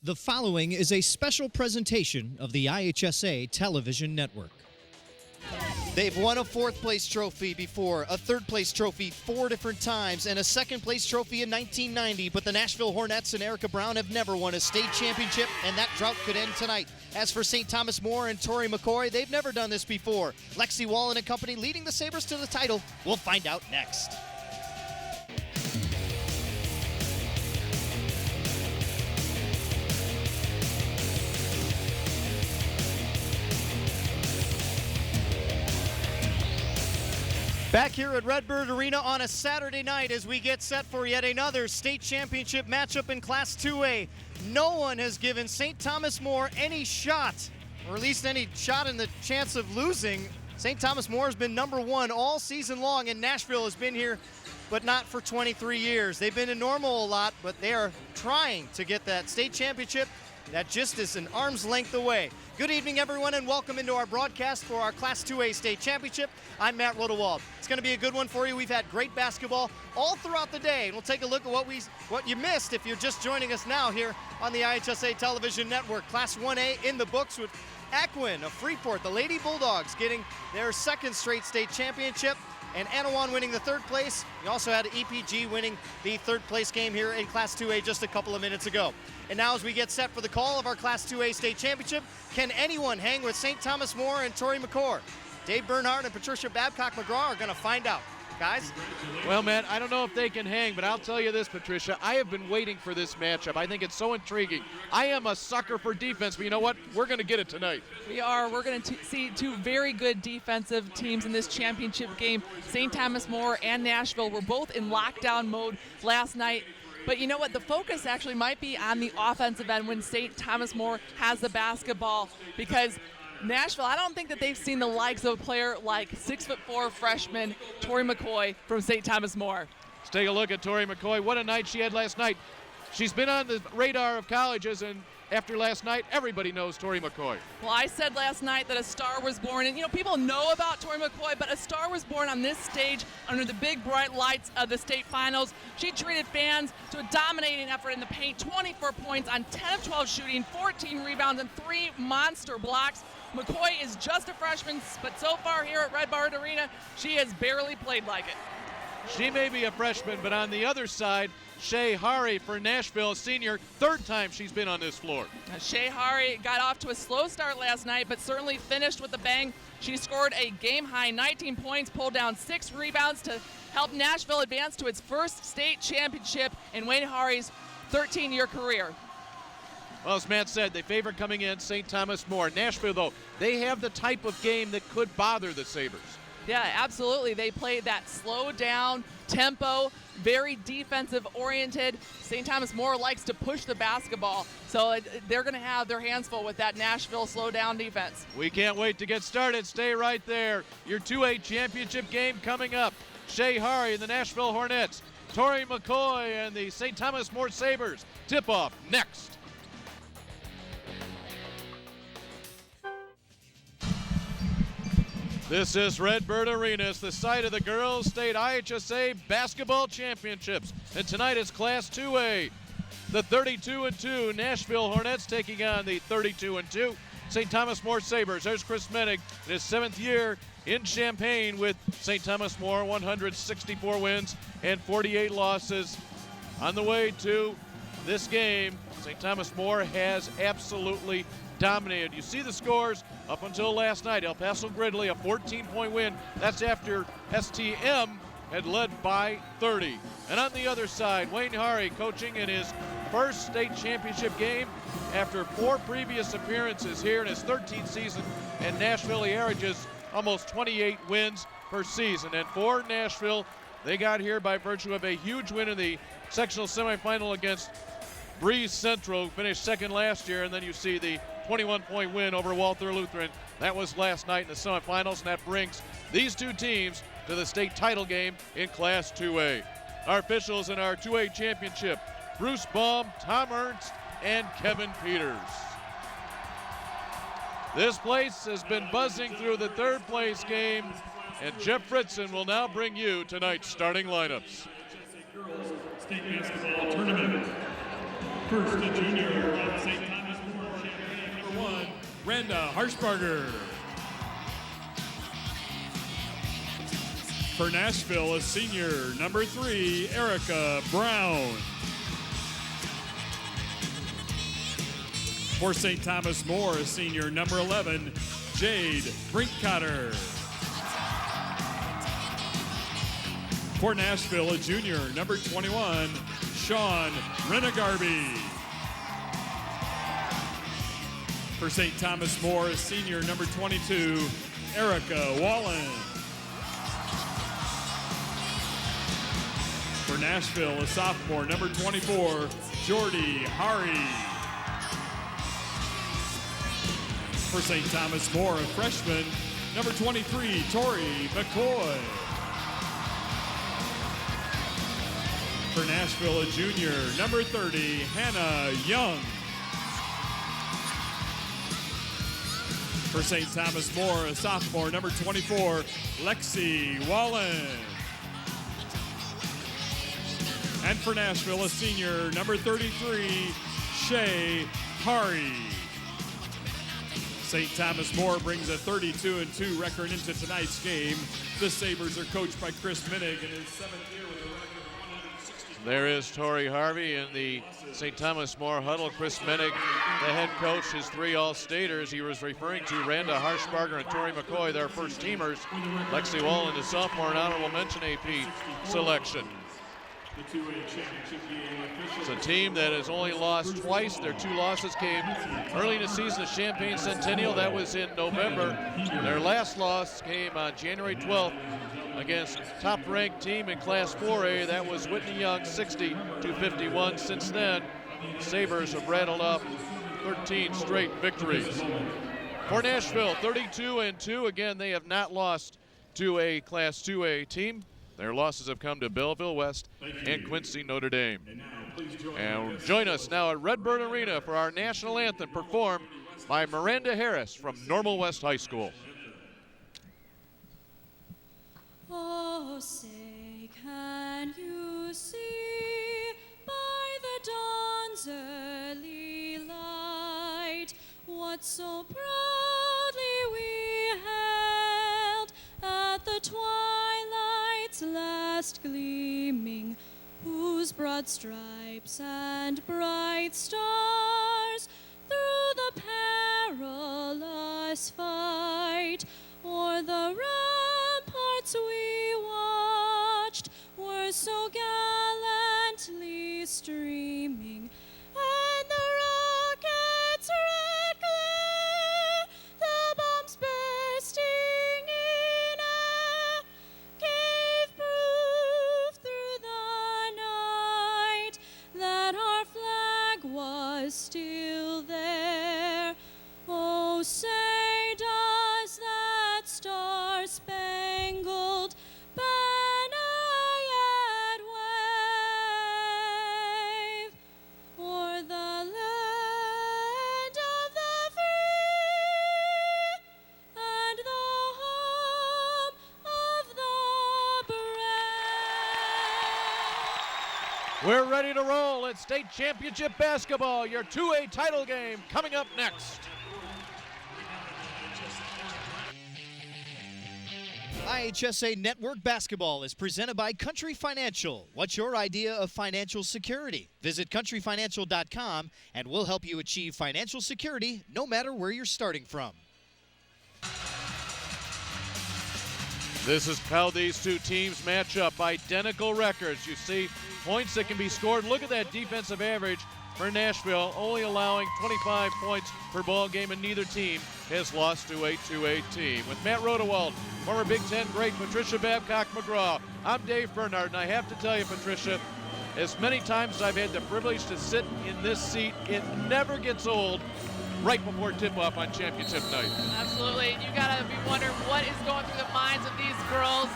The following is a special presentation of the IHSA television network. They've won a fourth-place trophy before, a third-place trophy 4 different times, and a second-place trophy in 1990, but the Nashville Hornets and Erica Brown have never won a state championship, and that drought could end tonight. As for St. Thomas More and Tori McCoy, they've never done this before. Lexi Wallen and company leading the Sabres to the title. We'll find out next. Back here at Redbird Arena on a Saturday night as we get set for yet another state championship matchup in Class 2A. No one has given St. Thomas More any shot, or at least any shot in the chance of losing. St. Thomas More has been number one all season long, and Nashville has been here, but not for 23 years. They've been in normal a lot, but they are trying to get that state championship that just is an arm's length away. Good evening, everyone, and welcome into our broadcast for our Class 2A State Championship. I'm Matt Rodewald. It's going to be a good one for you. We've had great basketball all throughout the day, and we'll take a look at what you missed if you're just joining us now here on the IHSA television network. Class 1A in the books with Akwin of Freeport, the Lady Bulldogs, getting their second straight state championship, and Anawan winning the third place. We also had EPG winning the third place game here in Class 2A just a couple of minutes ago. And now as we get set for the call of our Class 2A state championship, can anyone hang with St. Thomas More and Tori McCoy? Dave Bernhardt and Patricia Babcock-McGraw are going to find out. Guys? Well, Matt, I don't know if they can hang, but I'll tell you this, Patricia. I have been waiting for this matchup. I think it's so intriguing. I am a sucker for defense, but you know what? We're going to get it tonight. We are. We're going to see two very good defensive teams in this championship game. St. Thomas More and Nashville were both in lockdown mode last night. But you know what? The focus actually might be on the offensive end when St. Thomas More has the basketball, because Nashville, I don't think that they've seen the likes of a player like 6'4" freshman Tori McCoy from St. Thomas More. Let's take a look at Tori McCoy. What a night she had last night. She's been on the radar of colleges, and after last night, everybody knows Tori McCoy. Well, I said last night that a star was born, and you know, people know about Tori McCoy, but a star was born on this stage under the big bright lights of the state finals. She treated fans to a dominating effort in the paint, 24 points on 10 of 12 shooting, 14 rebounds, and 3 monster blocks. McCoy is just a freshman, but so far here at Redbird Arena, she has barely played like it. She may be a freshman, but on the other side, Shea Hari for Nashville, senior, third time she's been on this floor. Shea Hari got off to a slow start last night, but certainly finished with a bang. She scored a game-high 19 points, pulled down 6 rebounds to help Nashville advance to its first state championship in Wayne Hari's 13-year career. Well, as Matt said, they favor coming in St. Thomas More. Nashville, though, they have the type of game that could bother the Sabres. Yeah, absolutely. They play that slow down tempo, very defensive oriented. St. Thomas More likes to push the basketball, so they're going to have their hands full with that Nashville slow down defense. We can't wait to get started. Stay right there. Your 2A championship game coming up. Shea Hari and the Nashville Hornets, Tori McCoy and the St. Thomas More Sabres. Tip off next. This is Redbird Arena. It's the site of the Girls State IHSA Basketball Championships. And tonight is Class 2A. The 32-2 Nashville Hornets taking on the 32-2 St. Thomas More Sabres. There's Chris Mennig in his 7th year in Champaign with St. Thomas More, 164 wins and 48 losses. On the way to this game, St. Thomas More has absolutely dominated. You see the scores up until last night. El Paso Gridley, a 14-point win. That's after STM had led by 30. And on the other side, Wayne Hari coaching in his first state championship game after 4 previous appearances here in his 13th season. And Nashville, he averages almost 28 wins per season. And for Nashville, they got here by virtue of a huge win in the sectional semifinal against Breeze Central, who finished second last year. And then you see the 21-point win over Walther Lutheran. That was last night in the semifinals, and that brings these two teams to the state title game in Class 2A. Our officials in our 2A championship, Bruce Baum, Tom Ernst, and Kevin Peters. This place has been buzzing through the third place game, and Jeff Fritzen will now bring you tonight's starting lineups. Girls State Basketball Tournament. First, the junior from St. Randa Harshbarger. For Nashville, a senior, number 3, Erica Brown. For St. Thomas More, a senior, number 11, Jade Brinkcotter. For Nashville, a junior, number 21, Sean Renegarby. For St. Thomas More, a senior, number 22, Erica Wallen. For Nashville, a sophomore, number 24, Jordy Hari. For St. Thomas More, a freshman, number 23, Tori McCoy. For Nashville, a junior, number 30, Hannah Young. For St. Thomas More, a sophomore, number 24, Lexi Wallen. And for Nashville, a senior, number 33, Shay Hari. St. Thomas More brings a 32-2 record into tonight's game. The Sabres are coached by Chris Minnig in his 7th year with a record of 160. There is Tori Harvey in the St. Thomas More huddle. Chris Minnig, the head coach, his 3 All-Staters. He was referring to Randa Harshbarger and Tori McCoy, their first teamers. Lexi Wallen, the sophomore and honorable mention AP selection. It's a team that has only lost twice. Their 2 losses came early in the season at Champaign Centennial. That was in November. Their last loss came on January 12th against top-ranked team in Class 4A. That was Whitney Young, 60-51. Since then, the Sabres have rattled up 13 straight victories. For Nashville, 32-2. Again, they have not lost to a Class 2A team. Their losses have come to Belleville West and Quincy Notre Dame. And join us now at Redbird Arena for our national anthem performed by Miranda Harris from Normal West High School. Oh, say, can you see by the dawn's early light what so proudly we held at the twilight's last gleaming, whose broad stripes and bright stars through the perilous fight o'er the ramparts we watched were so gallantly streaming, and the rockets' red glare, the bombs bursting in air, gave proof through the night that our flag was still there. Oh, say does that star-spangled banner yet wave o'er the land of the free and the home of the brave? We're ready to roll. It's state championship basketball, your 2A title game coming up next. IHSA Network Basketball is presented by Country Financial. What's your idea of financial security? Visit countryfinancial.com and we'll help you achieve financial security no matter where you're starting from. This is how these two teams match up. Identical records. You see points that can be scored. Look at that defensive average for Nashville, only allowing 25 points per ball game, and neither team has lost to a 2A team. With Matt Rodewald, former Big Ten great Patricia Babcock-McGraw, I'm Dave Bernard, and I have to tell you, Patricia, as many times as I've had the privilege to sit in this seat, it never gets old right before tip-off on championship night. Absolutely. You got to be wondering what is going through the minds of these girls.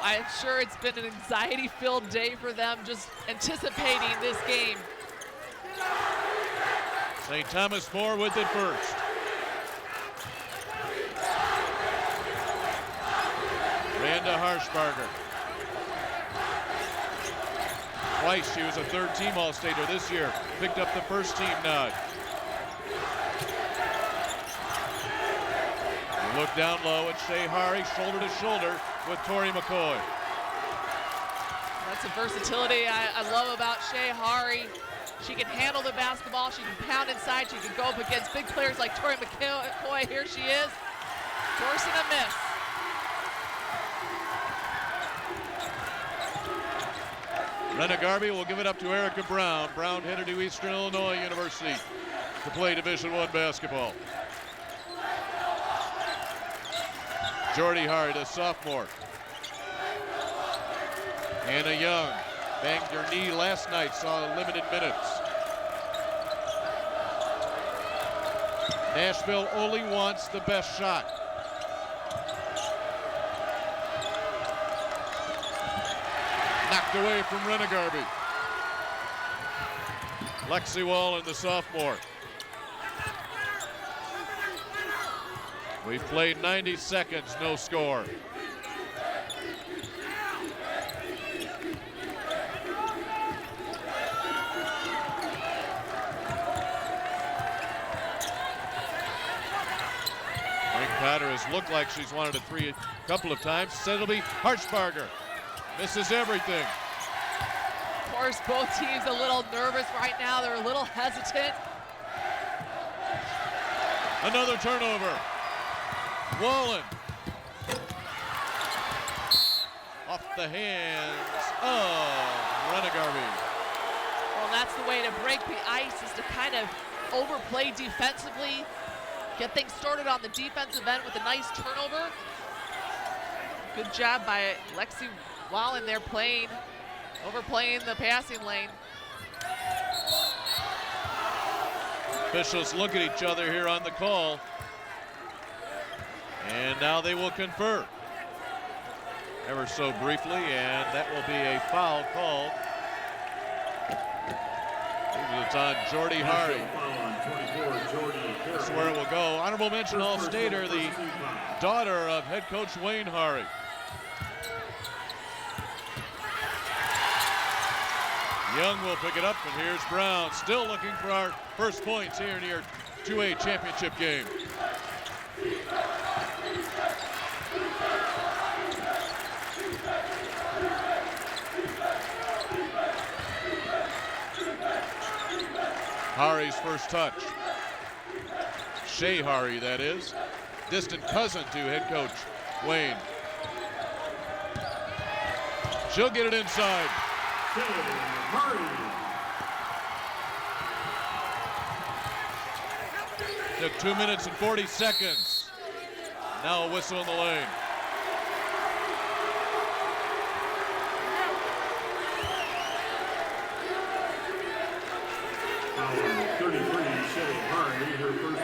I'm sure it's been an anxiety-filled day for them, just anticipating this game. St. Thomas More with it first. Randa Harshbarger. Twice she was a third-team All-Stater this year. Picked up the first-team nod. Look down low at Shea Hari, shoulder to shoulder with Tori McCoy. That's a versatility I love about Shea Hari. She can handle the basketball. She can pound inside. She can go up against big players like Tori McCoy. Here she is, forcing a miss. Rena Garvey will give it up to Erica Brown. Brown headed to Eastern Illinois University to play Division I basketball. Jordy Hari, the sophomore. Anna Young banged her knee last night, saw limited minutes. Nashville only wants the best shot. Knocked away from Rena Garvey. Lexi Wallen, the sophomore. We've played 90 seconds, no score. Cotter has looked like she's wanted a three a couple of times. Said it'll be Harshbarger. Misses everything. Of course, both teams a little nervous right now. They're a little hesitant. Another turnover. Wallen. Off the hands of Rena Garvey. Well, that's the way to break the ice, is to kind of overplay defensively. Get things started on the defensive end with a nice turnover. Good job by Lexi Wallen there overplaying the passing lane. Officials look at each other here on the call. And now they will confer. Ever so briefly, and that will be a foul called. It's on Jordy Hari. That's where it will go. Honorable mention All-Stater, the daughter of head coach Wayne Hari. Young will pick it up, and here's Brown, still looking for our first points here in your 2A championship game. Hari's first touch. Shea Hari, that is. Distant cousin to head coach Wayne. She'll get it inside. Took 2 minutes and 40 seconds. Now a whistle in the lane.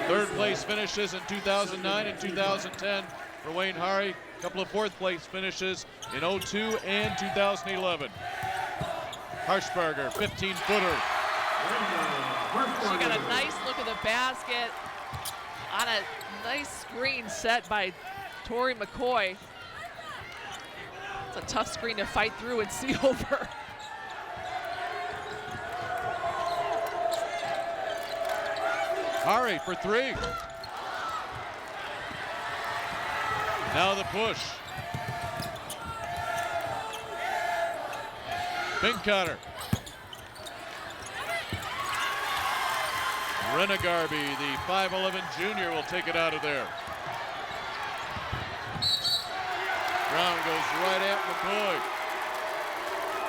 Third place finishes in 2009 and 2010 for Wayne Hari. A couple of fourth place finishes in 2002 and 2011. Harshbarger, 15-footer. She got a nice look at the basket on a nice screen set by Tori McCoy. It's a tough screen to fight through and see over. Hari for three. Now the push. Pinkcutter. Rena Garvey, the 5'11" junior, will take it out of there. Brown goes right at McCoy.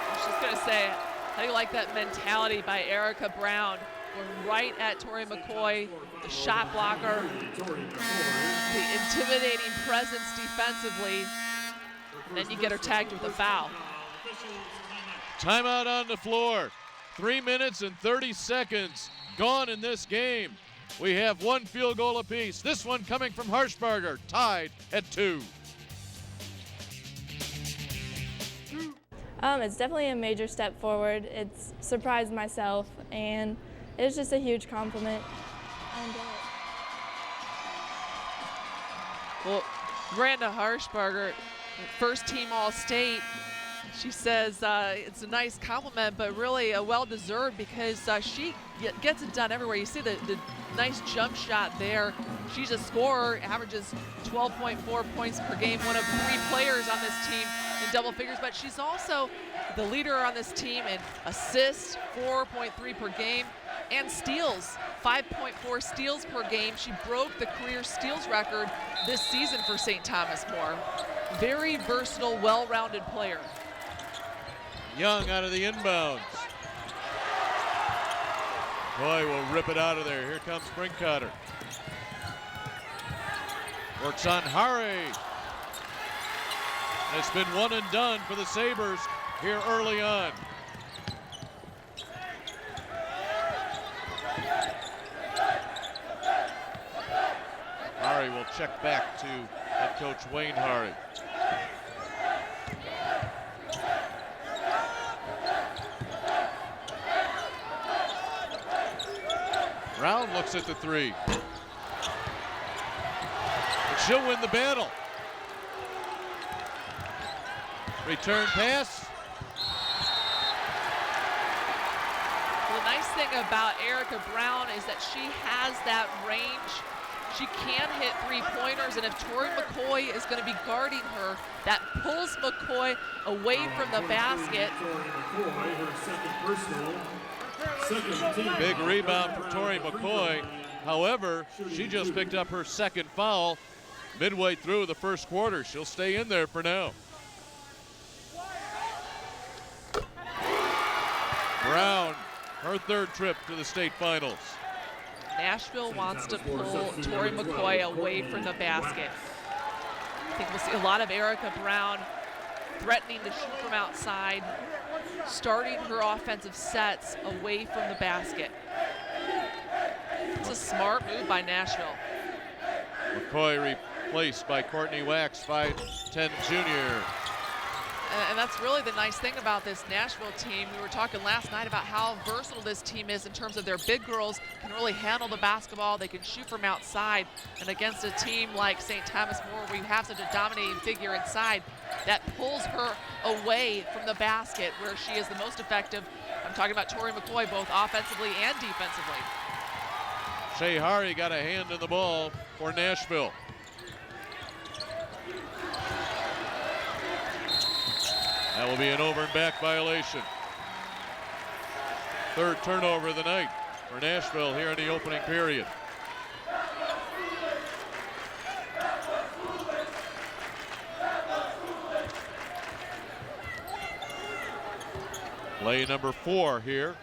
I was just gonna say, how do you like that mentality by Erica Brown? Going right at Tori McCoy, the shot blocker, the intimidating presence defensively, and then you get her tagged with a foul. Timeout on the floor. 3 minutes and 30 seconds gone in this game. We have one field goal apiece. This one coming from Harshbarger, tied at 2. It's definitely a major step forward. It's surprised myself, and it's just a huge compliment. Well, Miranda Harshbarger, first team All-State, She says it's a nice compliment, but really a well-deserved because she gets it done everywhere. You see the nice jump shot there. She's a scorer, averages 12.4 points per game, one of 3 players on this team in double figures, but she's also the leader on this team in assists, 4.3 per game, and steals, 5.4 steals per game. She broke the career steals record this season for St. Thomas More. Very versatile, well-rounded player. Young out of the inbounds. Boy, will rip it out of there. Here comes Brinkcotter. Works on Hari. It's been one and done for the Sabres here early on. Hari will check back to head coach Wayne Hari. Brown looks at the 3. And she'll win the battle. Return pass. The nice thing about Erica Brown is that she has that range. She can hit 3-pointers, and if Tori McCoy is going to be guarding her, that pulls McCoy away from the basket. Big rebound for Tori McCoy. However, she just picked up her second foul midway through the first quarter. She'll stay in there for now. Brown, her 3rd trip to the state finals. Nashville wants to pull Tori McCoy away from the basket. I think we'll see a lot of Erica Brown threatening to shoot from outside, starting her offensive sets away from the basket. It's a smart move by Nashville. McCoy replaced by Courtney Wax, 5'10" junior. And that's really the nice thing about this Nashville team. We were talking last night about how versatile this team is in terms of their big girls can really handle the basketball. They can shoot from outside. And against a team like St. Thomas More, where you have such a dominating figure inside, that pulls her away from the basket where she is the most effective. I'm talking about Tori McCoy, both offensively and defensively. Shea Hari got a hand in the ball for Nashville. That will be an over and back violation. 3rd turnover of the night for Nashville here in the opening period. Play number 4 here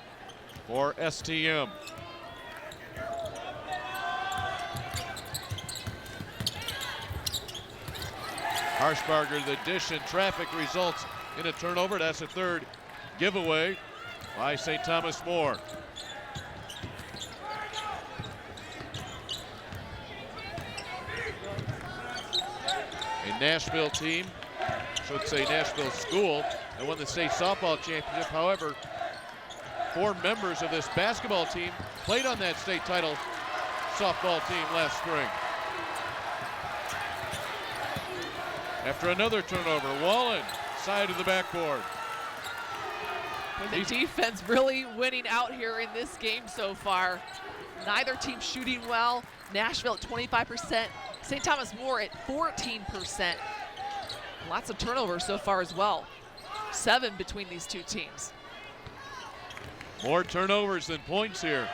for STM. Harshbarger, the dish in traffic results in a turnover. That's a 3rd giveaway by St. Thomas More. A Nashville team, should say Nashville school, that won the state softball championship. However, 4 members of this basketball team played on that state title softball team last spring. After another turnover, Wallen, side of the backboard. The defense really winning out here in this game so far. Neither team shooting well. Nashville at 25%, St. Thomas More at 14%. Lots of turnovers so far as well. 7 between these two teams. More turnovers than points here.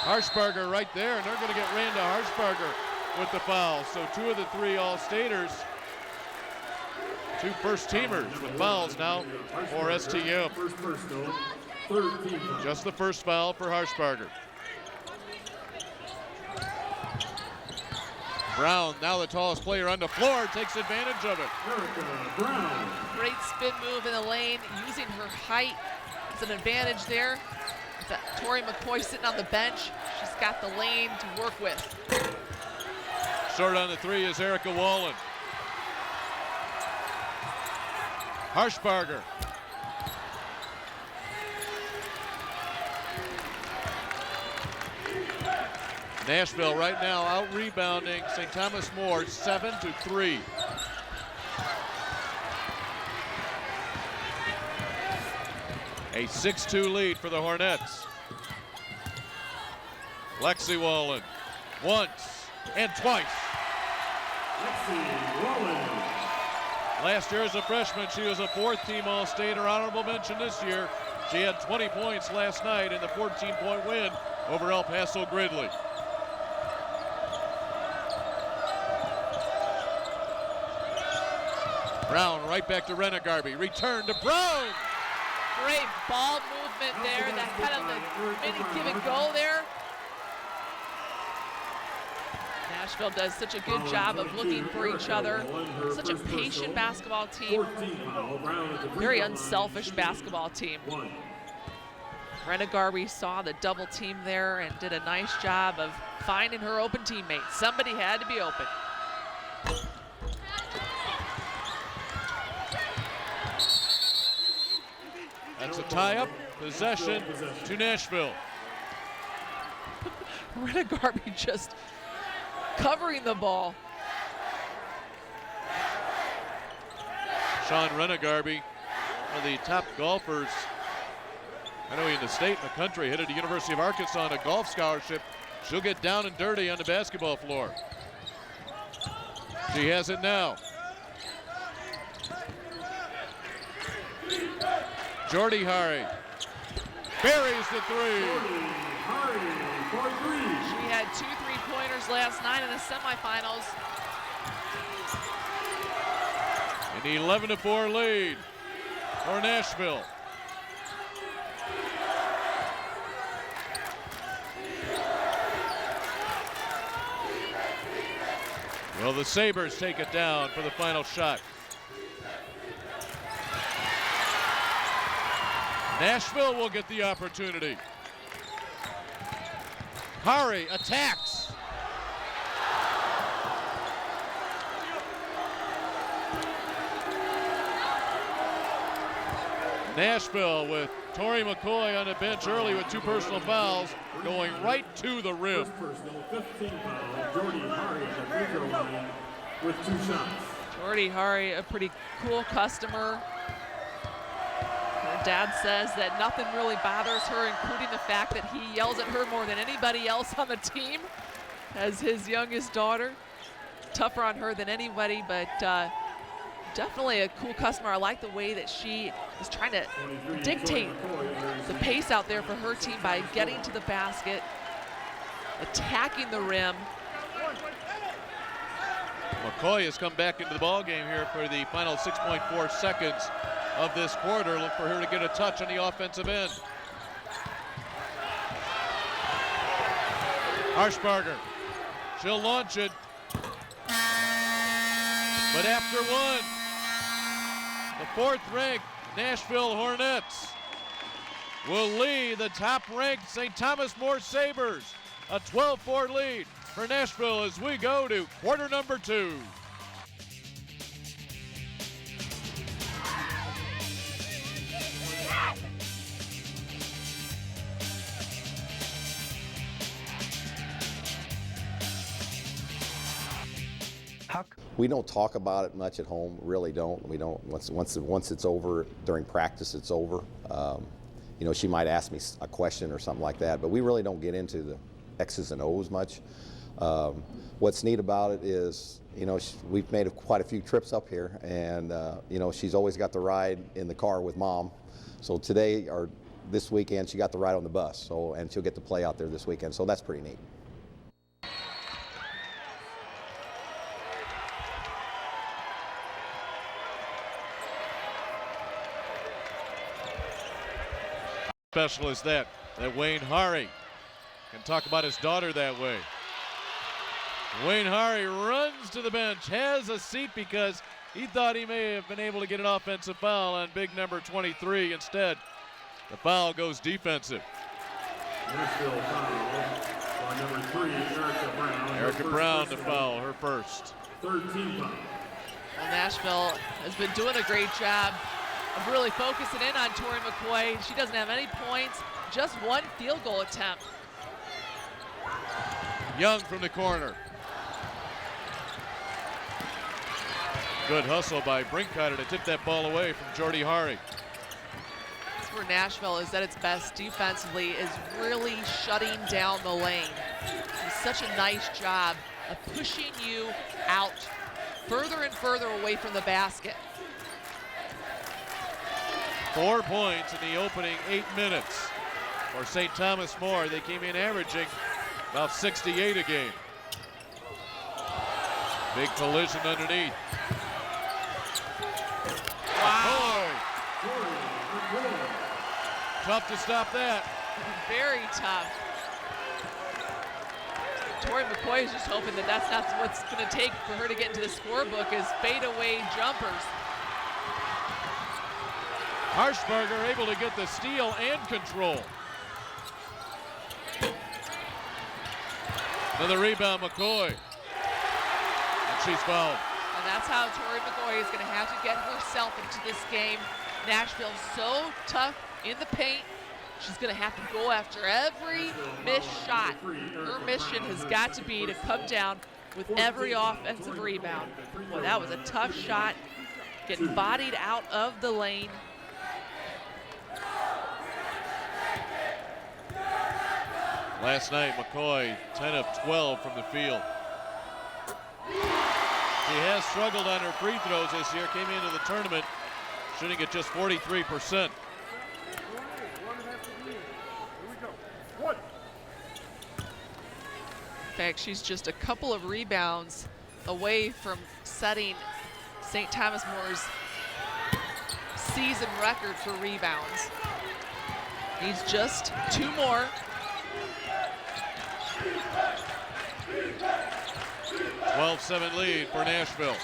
Harshbarger right there, and they're going to get Randa Harshbarger with the foul. So 2 of the 3 All-Staters, 2 first-teamers with fouls now for STM. Just the first foul for Harshbarger. Brown, now the tallest player on the floor, takes advantage of it. Great spin move in the lane, using her height. It's an advantage there. Tori McCoy sitting on the bench. She's got the lane to work with. Short on the 3 is Erica Wallen. Harshbarger. Nashville right now out-rebounding St. Thomas More 7-3. A 6-2 lead for the Hornets. Lexi Wallen once and twice. Last year as a freshman, she was a fourth-team All-State. Her honorable mention this year, she had 20 points last night in the 14-point win over El Paso Gridley. Brown right back to Renegarby. Return to Brown. Great ball movement there. That kind of the mini give and go there. Nashville does such a good job of looking for each other. Such a patient basketball team. Very unselfish basketball team. Renegarby saw the double team there and did a nice job of finding her open teammate. Somebody had to be open. That's a tie-up, possession to Nashville. Renegarby just covering the ball. Sean Renegarby, one of the top golfers, I know in the state and the country, headed to University of Arkansas on a golf scholarship. She'll get down and dirty on the basketball floor. She has it now. Jordy Hari buries the three. She had 2 3-pointers last night in the semifinals. An 11-4 lead for Nashville. Well, the Sabres take it down for the final shot. Nashville will get the opportunity. Hari attacks. Nashville with Tori McCoy on the bench early with 2 personal fouls, going right to the rim. Jordy Hari, a pretty cool customer. Her dad says that nothing really bothers her, including the fact that he yells at her more than anybody else on the team as his youngest daughter. Tougher on her than anybody, but definitely a cool customer. I like the way that she is trying to dictate the pace out there for her team by getting to the basket, attacking the rim. McCoy has come back into the ball game here for the final 6.4 seconds of this quarter. Look for her to get a touch on the offensive end. Harshbarger, she'll launch it. But after one, the 4th-ranked Nashville Hornets will lead the top-ranked St. Thomas More Sabres. A 12-4 lead for Nashville as we go to quarter number 2. We don't talk about it much at home, really don't. We don't, once it's over, during practice it's over. You know, she might ask me a question or something like that, but we really don't get into the X's and O's much. What's neat about it is, you know, we've made quite a few trips up here, and you know, she's always got the ride in the car with Mom. So today, or this weekend, she got the ride on the bus, so, and she'll get to play out there this weekend, so that's pretty neat. Special is that Wayne Hari can talk about his daughter that way. Wayne Hari runs to the bench, has a seat because he thought he may have been able to get an offensive foul on big number 23. Instead, the foul goes defensive. Nashville foul by number 3, Erica Brown. Erica Brown to foul, her first. 13 foul. Well, Nashville has been doing a great job of really focusing in on Tori McCoy. She doesn't have any points, just 1 field goal attempt. Young from the corner. Good hustle by Brinkheider to tip that ball away from Jordy Hari. That's where Nashville is at its best defensively, is really shutting down the lane. It's such a nice job of pushing you out further and further away from the basket. 4 points in the opening 8 minutes for St. Thomas More. They came in averaging about 68 a game. Big collision underneath. Wow. Tough to stop that. Very tough. Tori McCoy is just hoping that that's not what's going to take for her to get into the scorebook, is fadeaway jumpers. Harshbarger able to get the steal and control. Another rebound, McCoy. And she's fouled. And that's how Tori McCoy is going to have to get herself into this game. Nashville's so tough in the paint. She's going to have to go after every missed shot. Her mission has got to be to come down with every offensive rebound. Boy, that was a tough shot. Getting bodied out of the lane. Last night, McCoy 10 of 12 from the field. She has struggled on her free throws this year. Came into the tournament shooting at just 43%. In fact, she's just a couple of rebounds away from setting St. Thomas More's season record for rebounds. Needs just 2 more. 12-7 lead for Nashville.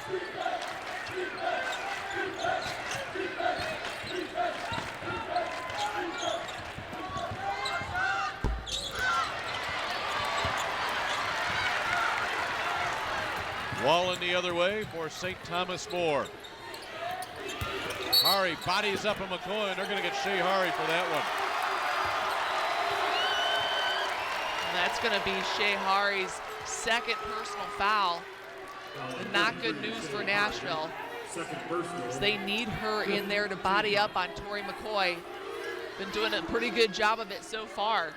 Wallen the other way for St. Thomas More. Hari bodies up a McCoy, and they're going to get Shea Hari for that one. And that's going to be Shea Hari's second personal foul. And not good news for Nashville, as they need her in there to body up on Tori McCoy. Been doing a pretty good job of it so far.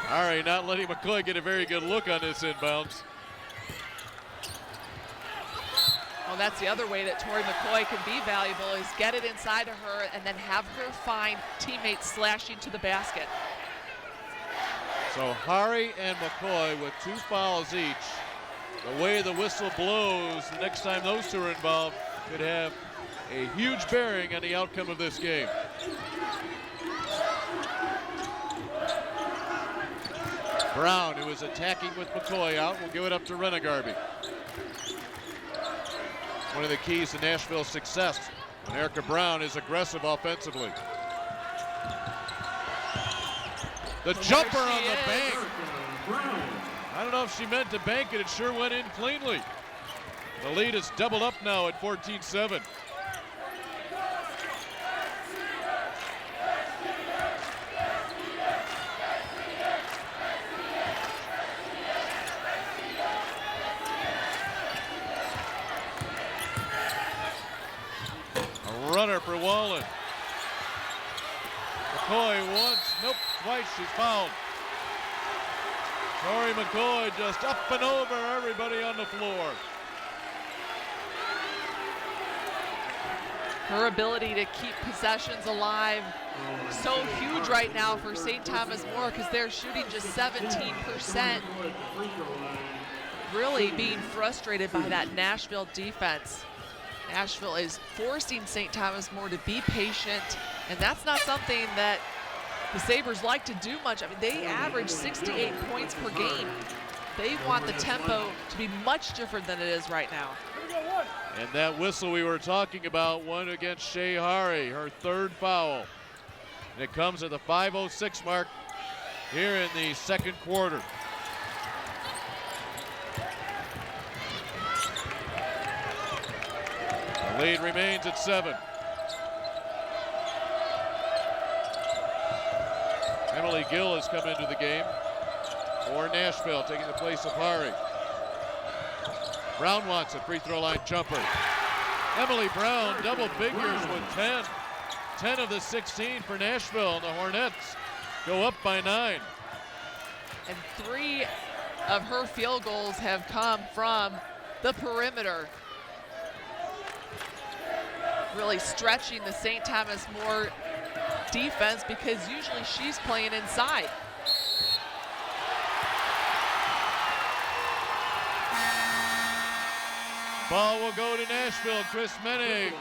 Hari not letting McCoy get a very good look on this inbounds. Well, that's the other way that Tori McCoy can be valuable, is get it inside of her and then have her find teammates slashing to the basket. So Hari and McCoy with 2 fouls each. The way the whistle blows the next time those two are involved could have a huge bearing on the outcome of this game. Brown, who is attacking with McCoy out, will give it up to Renegarby. One of the keys to Nashville's success when Erica Brown is aggressive offensively. The jumper on the bank. I don't know if she meant to bank it. It sure went in cleanly. The lead is doubled up now at 14-7. A runner for Wallen. McCoy once, nope, twice she's fouled. Tori McCoy just up and over everybody on the floor. Her ability to keep possessions alive, so huge right now for St. Thomas More, because they're shooting just 17%. Really being frustrated by that Nashville defense. Nashville is forcing St. Thomas More to be patient, and that's not something that the Sabres like to do much. I mean, they average 68 points per game. They want the tempo to be much different than it is right now. And that whistle we were talking about, one against Shea Hari, her 3rd foul. And it comes at the 5:06 mark here in the 2nd quarter. The lead remains at 7. Emily Gill has come into the game for Nashville, taking the place of Hari. Brown wants a free throw line jumper. Emily Brown, double figures with 10. 10 of the 16 for Nashville, and the Hornets go up by 9. And 3 of her field goals have come from the perimeter. Really stretching the St. Thomas More defense because usually she's playing inside. Ball will go to Nashville. Chris Menig,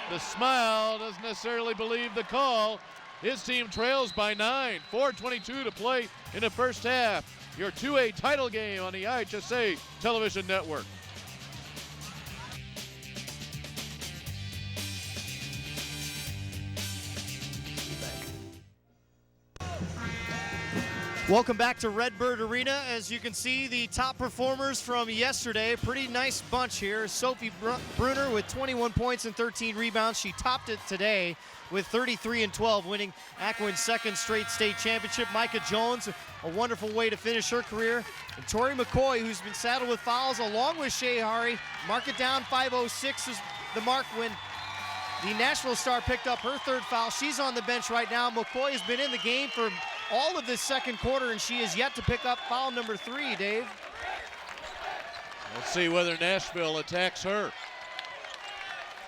the smile, doesn't necessarily believe the call. His team trails by 9. 4:22 to play in the first half. Your 2A title game on the IHSA television network. Welcome back to Redbird Arena. As you can see, the top performers from yesterday, pretty nice bunch here. Sophie Bruner with 21 points and 13 rebounds. She topped it today with 33 and 12, winning Ackwood's second straight state championship. Micah Jones, a wonderful way to finish her career. And Tori McCoy, who's been saddled with fouls, along with Shea Hari. Mark it down, 5:06 is the mark when the Nashville star picked up her third foul. She's on the bench right now. McCoy has been in the game for all of this second quarter, and she is yet to pick up foul number 3, Dave. Let's see whether Nashville attacks her.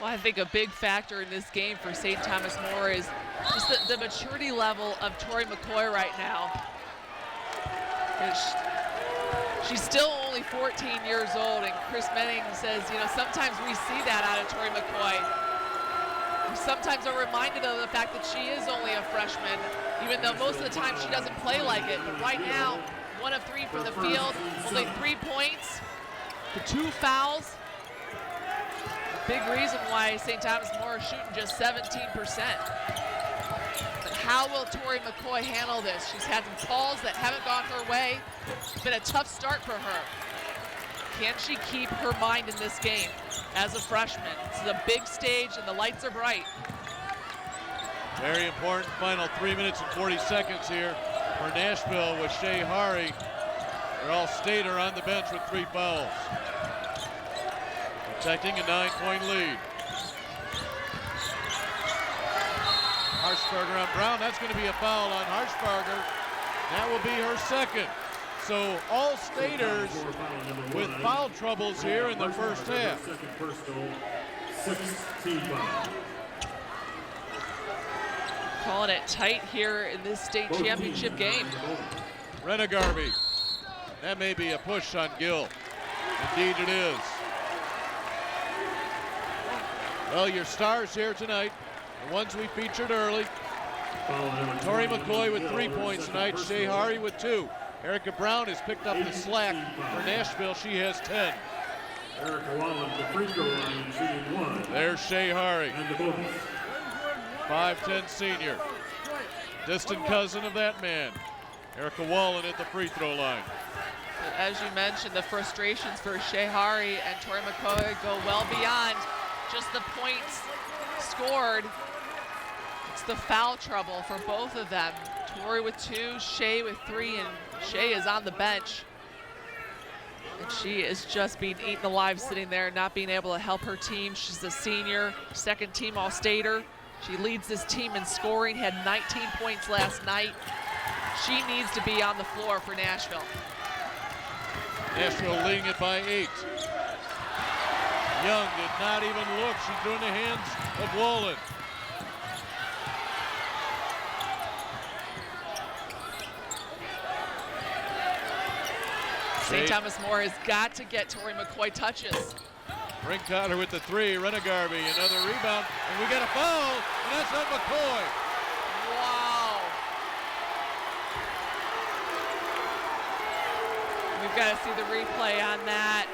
Well, I think a big factor in this game for St. Thomas More is just the maturity level of Tori McCoy right now. She's still only 14 years old, and Chris Menning says, you know, sometimes we see that out of Tori McCoy. We sometimes are reminded of the fact that she is only a freshman, even though most of the time she doesn't play like it. But right now, 1 of 3 from the field, only 3 points, the 2 fouls. A big reason why St. Thomas More is shooting just 17%. But how will Tori McCoy handle this? She's had some calls that haven't gone her way. It's been a tough start for her. Can she keep her mind in this game as a freshman? This is a big stage and the lights are bright. Very important final 3 minutes and 40 seconds here for Nashville with Shea Hari. They're all Stater on the bench with 3 fouls. Protecting a 9-point lead. Harshbarger on Brown. That's going to be a foul on Harshbarger. That will be her second. So all Staters with foul troubles here in the first half. Calling it tight here in this state championship game. Renegarby. That may be a push on Gill. Indeed it is. Well, your stars here tonight, the ones we featured early. Tori McCoy with 3 points tonight, Shea Hari with 2. Erica Brown has picked up the slack for Nashville. She has 10. Erica Wallen, the free throw line, shooting 1. There's Shea Hari, And the bonus. 5'10" senior. Distant cousin of that man. Erica Wallen at the free throw line. But as you mentioned, the frustrations for Shea Hari and Tori McCoy go well beyond just the points scored. It's the foul trouble for both of them. Tori with 2, Shea with 3, and Shea is on the bench. And she is just being eaten alive sitting there, not being able to help her team. She's a senior, second team All-Stater. She leads this team in scoring, had 19 points last night. She needs to be on the floor for Nashville. Nashville leading it by 8. Young did not even look. She's through in the hands of Wallen. St. Thomas More has got to get Tori McCoy touches. Brinkotter with the 3, Renegarby, another rebound, and we got a foul, and that's on McCoy. Wow. We've got to see the replay on that.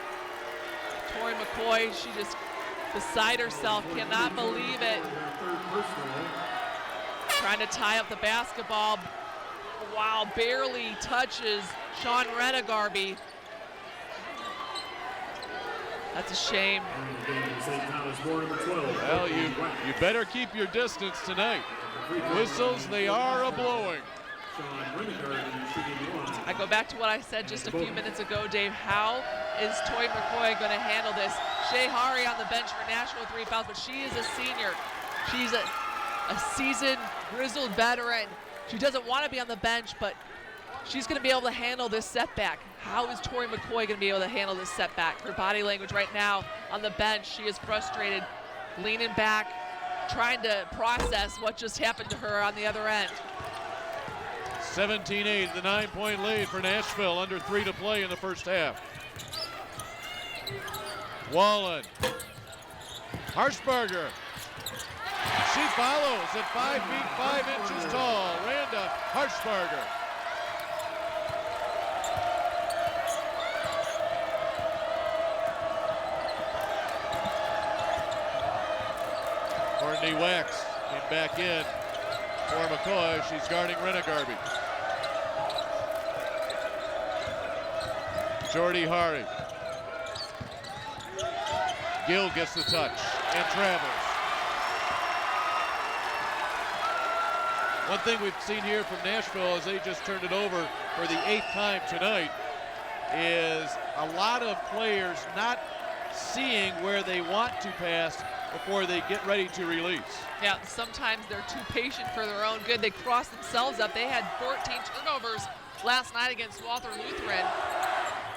Tori McCoy, she just beside herself, cannot believe it. Trying to tie up the basketball. Wow, barely touches Sean Renegarby. That's a shame. Well, you better keep your distance tonight. Whistles, they are a-blowing. I go back to what I said just a few minutes ago, Dave. How is Tori McCoy going to handle this? Shea Hari on the bench for Nashville, 3 fouls, but she is a senior. She's a seasoned, grizzled veteran. She doesn't want to be on the bench, but she's going to be able to handle this setback. How is Tori McCoy going to be able to handle this setback? Her body language right now on the bench, she is frustrated, leaning back, trying to process what just happened to her on the other end. 17-8, the 9-point lead for Nashville, under 3 to play in the first half. Wallen. Harshbarger. She follows at 5 feet 5 inches tall. Randa Harshbarger. Courtney Wax came back in for McCoy. She's guarding Rena Garvey. Jordy Hari. Gill gets the touch and travels. One thing we've seen here from Nashville as they just turned it over for the 8th time tonight is a lot of players not seeing where they want to pass before they get ready to release. Yeah, sometimes they're too patient for their own good. They cross themselves up. They had 14 turnovers last night against Walther Lutheran.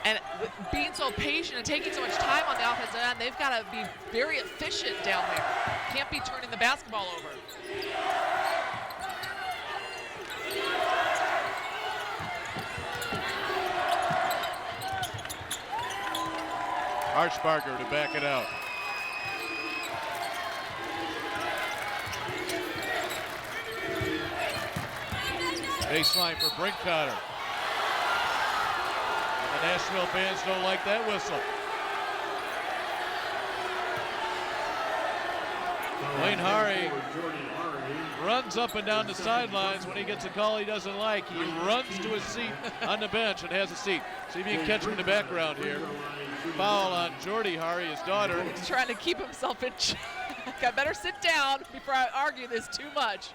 And with being so patient and taking so much time on the offensive end, they've got to be very efficient down there. Can't be turning the basketball over. Harshbarger to back it out. Baseline for Brinkcotter. The Nashville fans don't like that whistle. Wayne Hari runs up and down the sidelines when he gets a call he doesn't like. He runs to his seat on the bench and has a seat. See if you can catch him in the background here. Foul on Jordy Hari, his daughter. He's trying to keep himself in check. I better sit down before I argue this too much.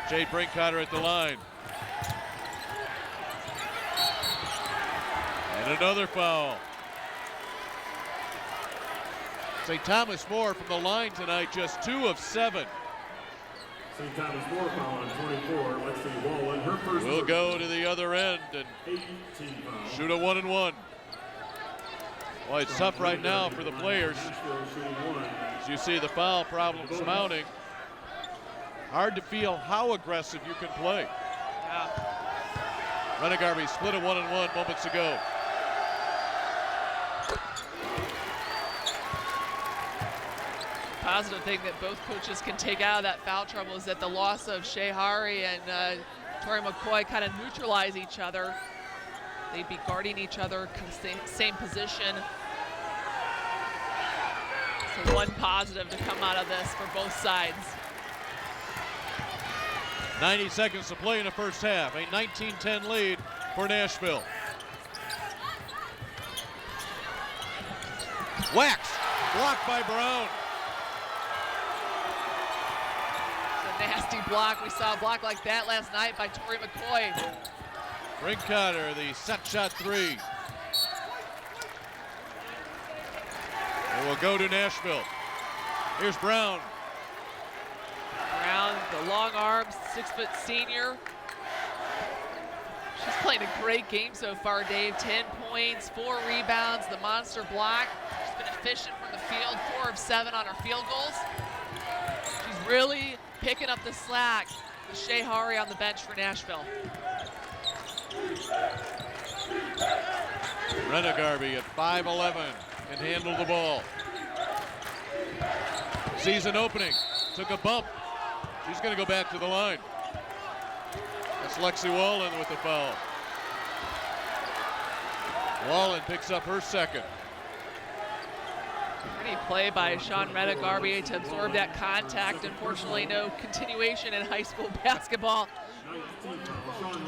Jade Brinkcotter at the line. And another foul. St. Thomas More from the line tonight, just 2 of 7. St. Thomas More foul on 24. Lexi Wallen, her first. We'll go to the other end and shoot a 1-and-1. Well, it's tough right now for the players. As you see the foul problems mounting. Hard to feel how aggressive you can play. Yeah. Rena Garvey split a 1-and-1 moments ago. Positive thing that both coaches can take out of that foul trouble is that the loss of Shea Hari and Tori McCoy kind of neutralize each other. They'd be guarding each other, same position. So one positive to come out of this for both sides. 90 seconds to play in the first half. A 19-10 lead for Nashville. Wax blocked by Brown. Nasty block. We saw a block like that last night by Tori McCoy. Brinkcotter, the set shot 3. It will go to Nashville. Here's Brown. Brown, the long arms, 6-foot senior. She's playing a great game so far, Dave. 10 points, 4 rebounds, the monster block. She's been efficient from the field, 4 of 7 on her field goals. She's really picking up the slack with Shea Hari on the bench for Nashville. Rena Garvey at 5'11" can handle the ball. Season opening, took a bump. She's going to go back to the line. That's Lexi Wallen with the foul. Wallen picks up her second. Pretty play by Sean Rena Garvey to absorb that contact. Unfortunately, no continuation in high school basketball.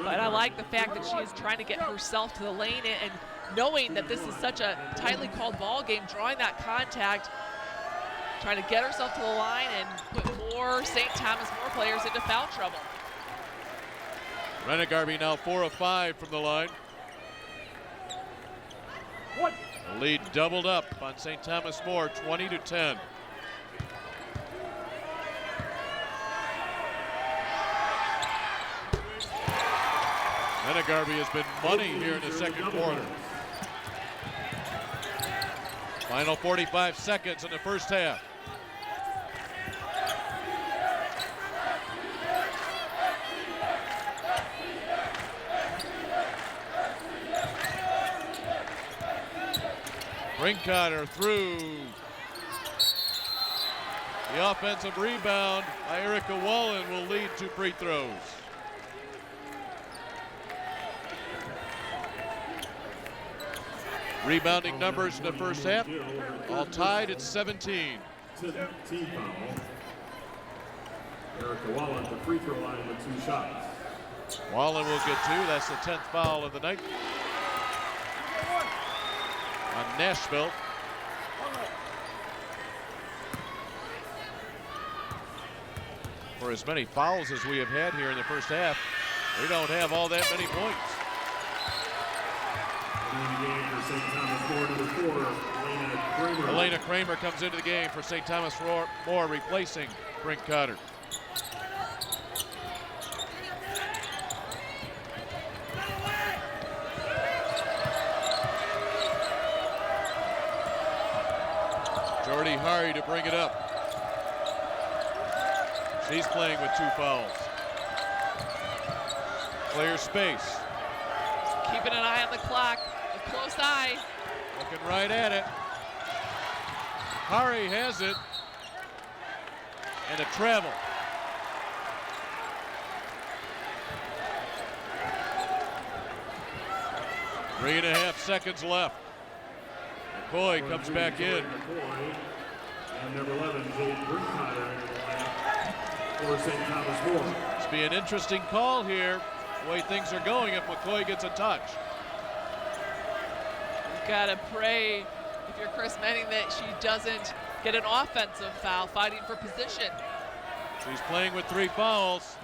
But I like the fact that she is trying to get herself to the lane and knowing that this is such a tightly called ball game, drawing that contact, trying to get herself to the line and put more St. Thomas More players into foul trouble. Renegarby now 4 of 5 from the line. The lead doubled up on St. Thomas More, 20-10. Renegarby has been money here in the second quarter. Final 45 seconds in the first half. Brinkotter through. The offensive rebound by Erica Wallen will lead to free throws. Rebounding numbers in the first half, all tied at 17. 17 foul. Erica Wallen at the free throw line with 2 shots. Wallen will get 2. That's the 10th foul of the night on Nashville. For as many fouls as we have had here in the first half, we don't have all that many points. Elena Kramer comes into the game for St. Thomas More, replacing Brinkotter. Jordy Hari to bring it up. She's playing with 2 fouls. Clear space. Keeping an eye on the clock, a close eye. Looking right at it. Hari has it. And a travel. Three and a half seconds left. McCoy comes back in. And number 11, Jade Brinkotter for St. Thomas More. It's be an interesting call here, the way things are going if McCoy gets a touch. You gotta pray, if you're Chris Manning, that she doesn't get an offensive foul, fighting for position. She's playing with 3 fouls.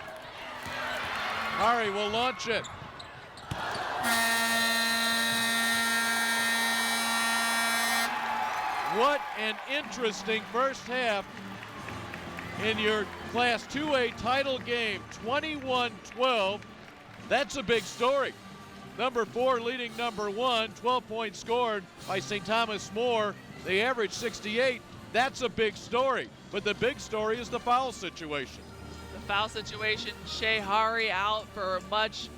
Hari will launch it. What an interesting first half in your Class 2A title game, 21-12. That's a big story. Number 4 leading number 1, 12 points scored by St. Thomas More. They averaged 68. That's a big story. But the big story is the foul situation. The foul situation, Shea Hari out for much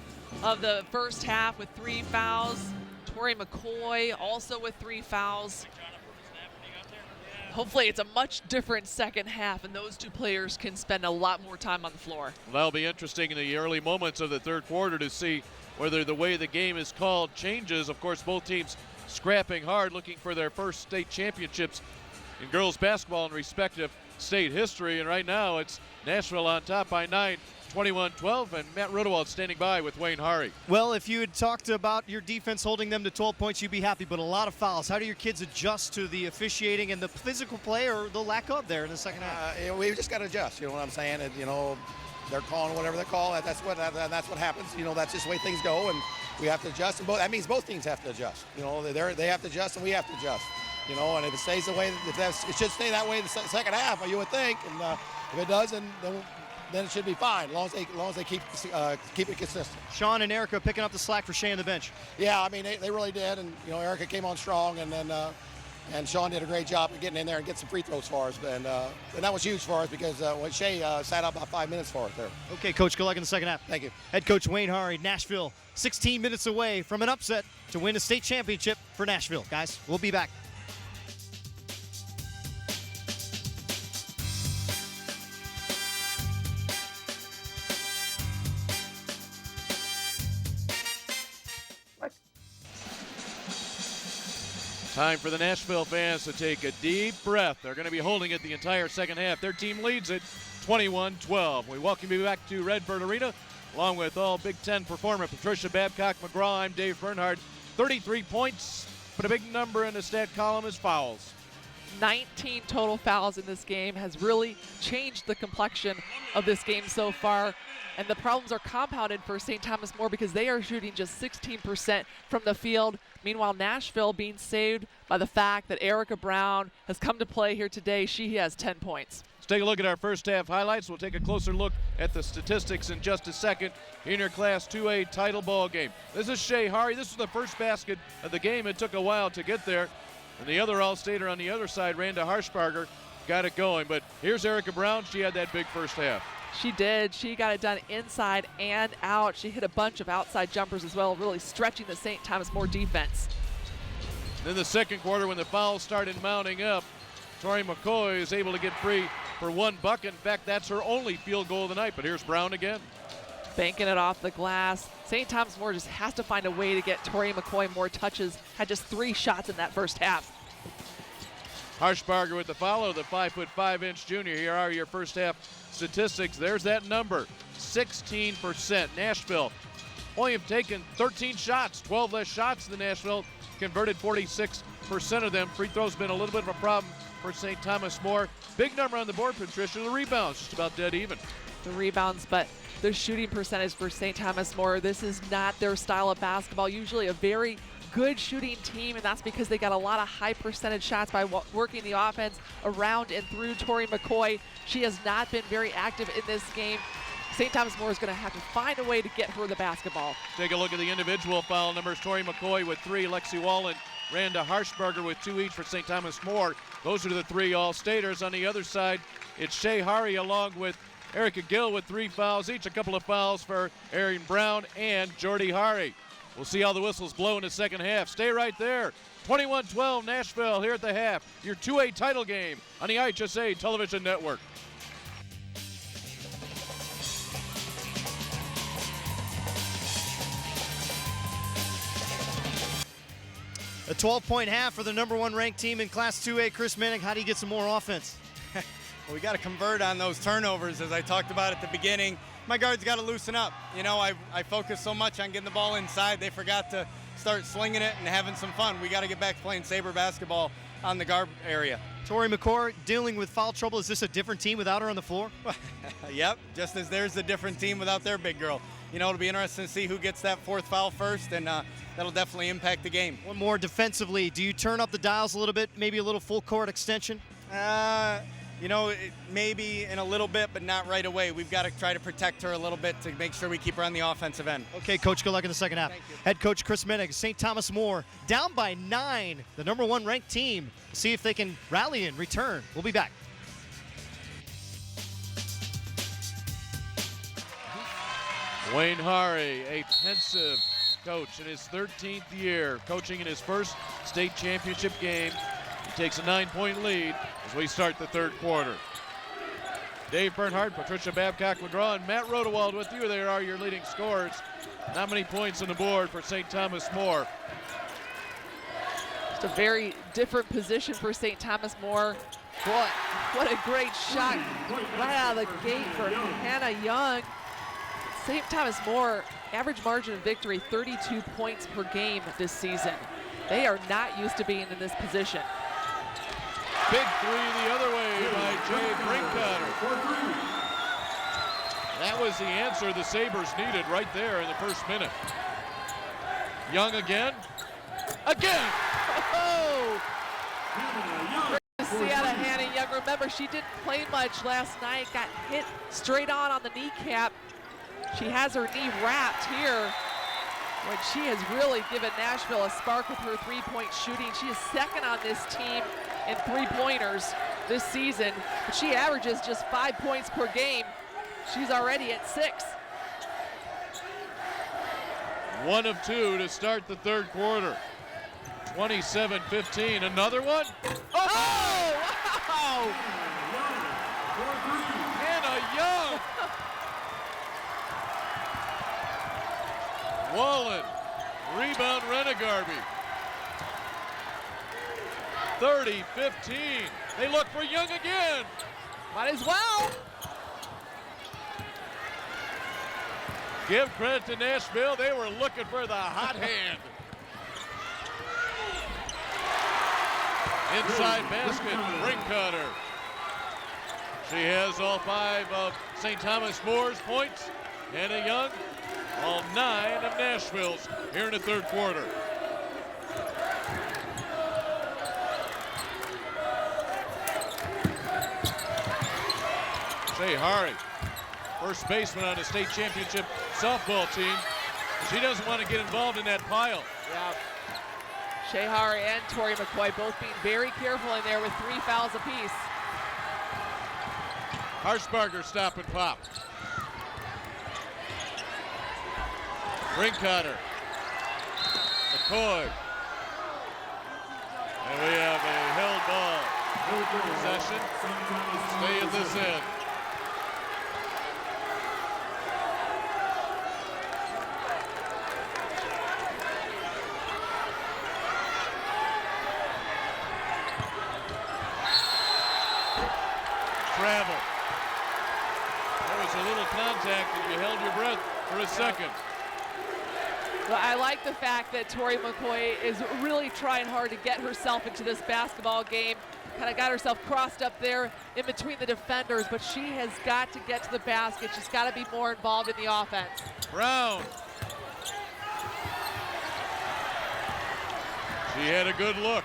of the first half with 3 fouls. Tori McCoy also with 3 fouls. Hopefully it's a much different second half and those 2 players can spend a lot more time on the floor. Well, that'll be interesting in the early moments of the third quarter to see whether the way the game is called changes. Of course, both teams scrapping hard, looking for their first state championships in girls basketball in respective state history. And right now it's Nashville on top by 9, 21-12, and Matt Rudewald standing by with Wayne Hari. Well, if you had talked about your defense holding them to 12 points, you'd be happy, but a lot of fouls. How do your kids adjust to the officiating and the physical play or the lack of there in the second half? We just got to adjust, you know what I'm saying? And, you know, they're calling whatever they call. That's what happens. You know, that's just the way things go, and we have to adjust. And that means both teams have to adjust. You know, they have to adjust, and we have to adjust. You know, and if it stays the way, it should stay that way the second half, you would think. And if it does, then it should be fine, as long as they keep it consistent. Sean and Erica picking up the slack for Shea on the bench. Yeah, I mean, they really did. And, you know, Erica came on strong, and then and Sean did a great job of getting in there and getting some free throws for us. And that was huge for us because when Shea sat out about 5 minutes for us there. Okay, Coach, good luck in the second half. Thank you. Head coach Wayne Hari, Nashville, 16 minutes away from an upset to win a state championship for Nashville. Guys, we'll be back. Time for the Nashville fans to take a deep breath. They're going to be holding it the entire second half. Their team leads it 21-12. We welcome you back to Redbird Arena, along with all Big Ten performer Patricia Babcock-McGraw. I'm Dave Bernhardt. 33 points, but a big number in the stat column is fouls. 19 total fouls in this game, has really changed the complexion of this game so far. And the problems are compounded for St. Thomas More because they are shooting just 16% from the field. Meanwhile, Nashville being saved by the fact that Erica Brown has come to play here today. She has 10 points. Let's take a look at our first half highlights. We'll take a closer look at the statistics in just a second in your Class 2A title ball game. This is Shea Hari. This is the first basket of the game. It took a while to get there. And the other All-Stater on the other side, Randa Harshbarger, got it going. But here's Erica Brown. She had that big first half. She did. She got it done inside and out. She hit a bunch of outside jumpers as well, really stretching the St. Thomas More defense. Then the second quarter, when the fouls started mounting up, Tori McCoy is able to get free for one bucket. In fact, that's her only field goal of the night. But here's Brown again. Banking it off the glass. St. Thomas More just has to find a way to get Tori McCoy more touches. Had just 3 shots in that first half. Harshbarger with the follow, the 5'5" junior. Here are your first half statistics. There's that number, 16%. Nashville only have taken 13 shots, 12 less shots than Nashville, converted 46% of them. Free throws been a little bit of a problem for St. Thomas More. Big number on the board, Patricia. The rebounds just about dead even. The rebounds, but the shooting percentage for St. Thomas More, this is not their style of basketball. Usually a very good shooting team, and that's because they got a lot of high percentage shots by working the offense around and through Tori McCoy. She has not been very active in this game. St. Thomas More is going to have to find a way to get her the basketball. Take a look at the individual foul numbers. Tori McCoy with 3, Lexi Wallen, Randa Harshbarger with 2 each for St. Thomas More. Those are the 3 All-Staters. On the other side, it's Shea Hari along with Erica Gill with 3 fouls each. A couple of fouls for Erin Brown and Jordy Hari. We'll see how the whistles blow in the second half. Stay right there. 21-12 Nashville here at the half. Your 2A title game on the IHSA Television Network. A 12-point half for the #1 ranked team in Class 2A. Chris Minnick, how do you get some more offense? Well, we got to convert on those turnovers, as I talked about at the beginning. My guards got to loosen up. You know, I focused so much on getting the ball inside, they forgot to start slinging it and having some fun. We got to get back to playing Sabre basketball on the guard area. Tori McCoy dealing with foul trouble. Is this a different team without her on the floor? Yep, just as there's a different team without their big girl. You know, it'll be interesting to see who gets that 4th foul first, and that'll definitely impact the game. One more defensively. Do you turn up the dials a little bit, maybe a little full court extension? You know, maybe in a little bit, but not right away. We've got to try to protect her a little bit to make sure we keep her on the offensive end. Okay, Coach, good luck in the second half. Thank you. Head coach Chris Minnick, St. Thomas More, down by 9, the #1 ranked team. See if they can rally and return. We'll be back. Wayne Hari, a pensive coach in his 13th year, coaching in his first state championship game. He takes a 9-point lead as we start the third quarter. Dave Bernhardt, Patricia Babcock-McGraw, and Matt Rodewald with you. There are your leading scorers. Not many points on the board for St. Thomas More. Just a very different position for St. Thomas More. Boy, what a great shot right out of the gate for Hannah Young. St. Thomas More, average margin of victory, 32 points per game this season. They are not used to being in this position. Big 3 the other way by Jay Brinkcutter. That was the answer the Sabres needed right there in the first minute. Young again. Again! Oh! Great to see out of Hannah Young. Remember, she didn't play much last night, got hit straight on the kneecap. She has her knee wrapped here, when she has really given Nashville a spark with her 3-point shooting. She is second on this team in 3-pointers this season, but she averages just 5 points per game. She's already at 6. 1 of 2 to start the third quarter. 27-15, another one. Oh, wow! Hannah Young. Wallen, rebound Renegarby. 30-15. They look for Young again. Might as well. Give credit to Nashville. They were looking for the hot hand. Inside basket, ring cutter. She has all 5 of St. Thomas More's points. Anna Young, all 9 of Nashville's here in the third quarter. Shea Hari, first baseman on the state championship softball team. She doesn't want to get involved in that pile. Yeah. Shea Hari and Tori McCoy both being very careful in there with 3 fouls apiece. Harshbarger stop and pop. Ring cutter. McCoy. And we have a held ball. Possession. Stay at this end. Travel. There was a little contact and you held your breath for a second. Well, I like the fact that Tori McCoy is really trying hard to get herself into this basketball game. Kind of got herself crossed up there in between the defenders, but she has got to get to the basket. She's got to be more involved in the offense. Brown. She had a good look.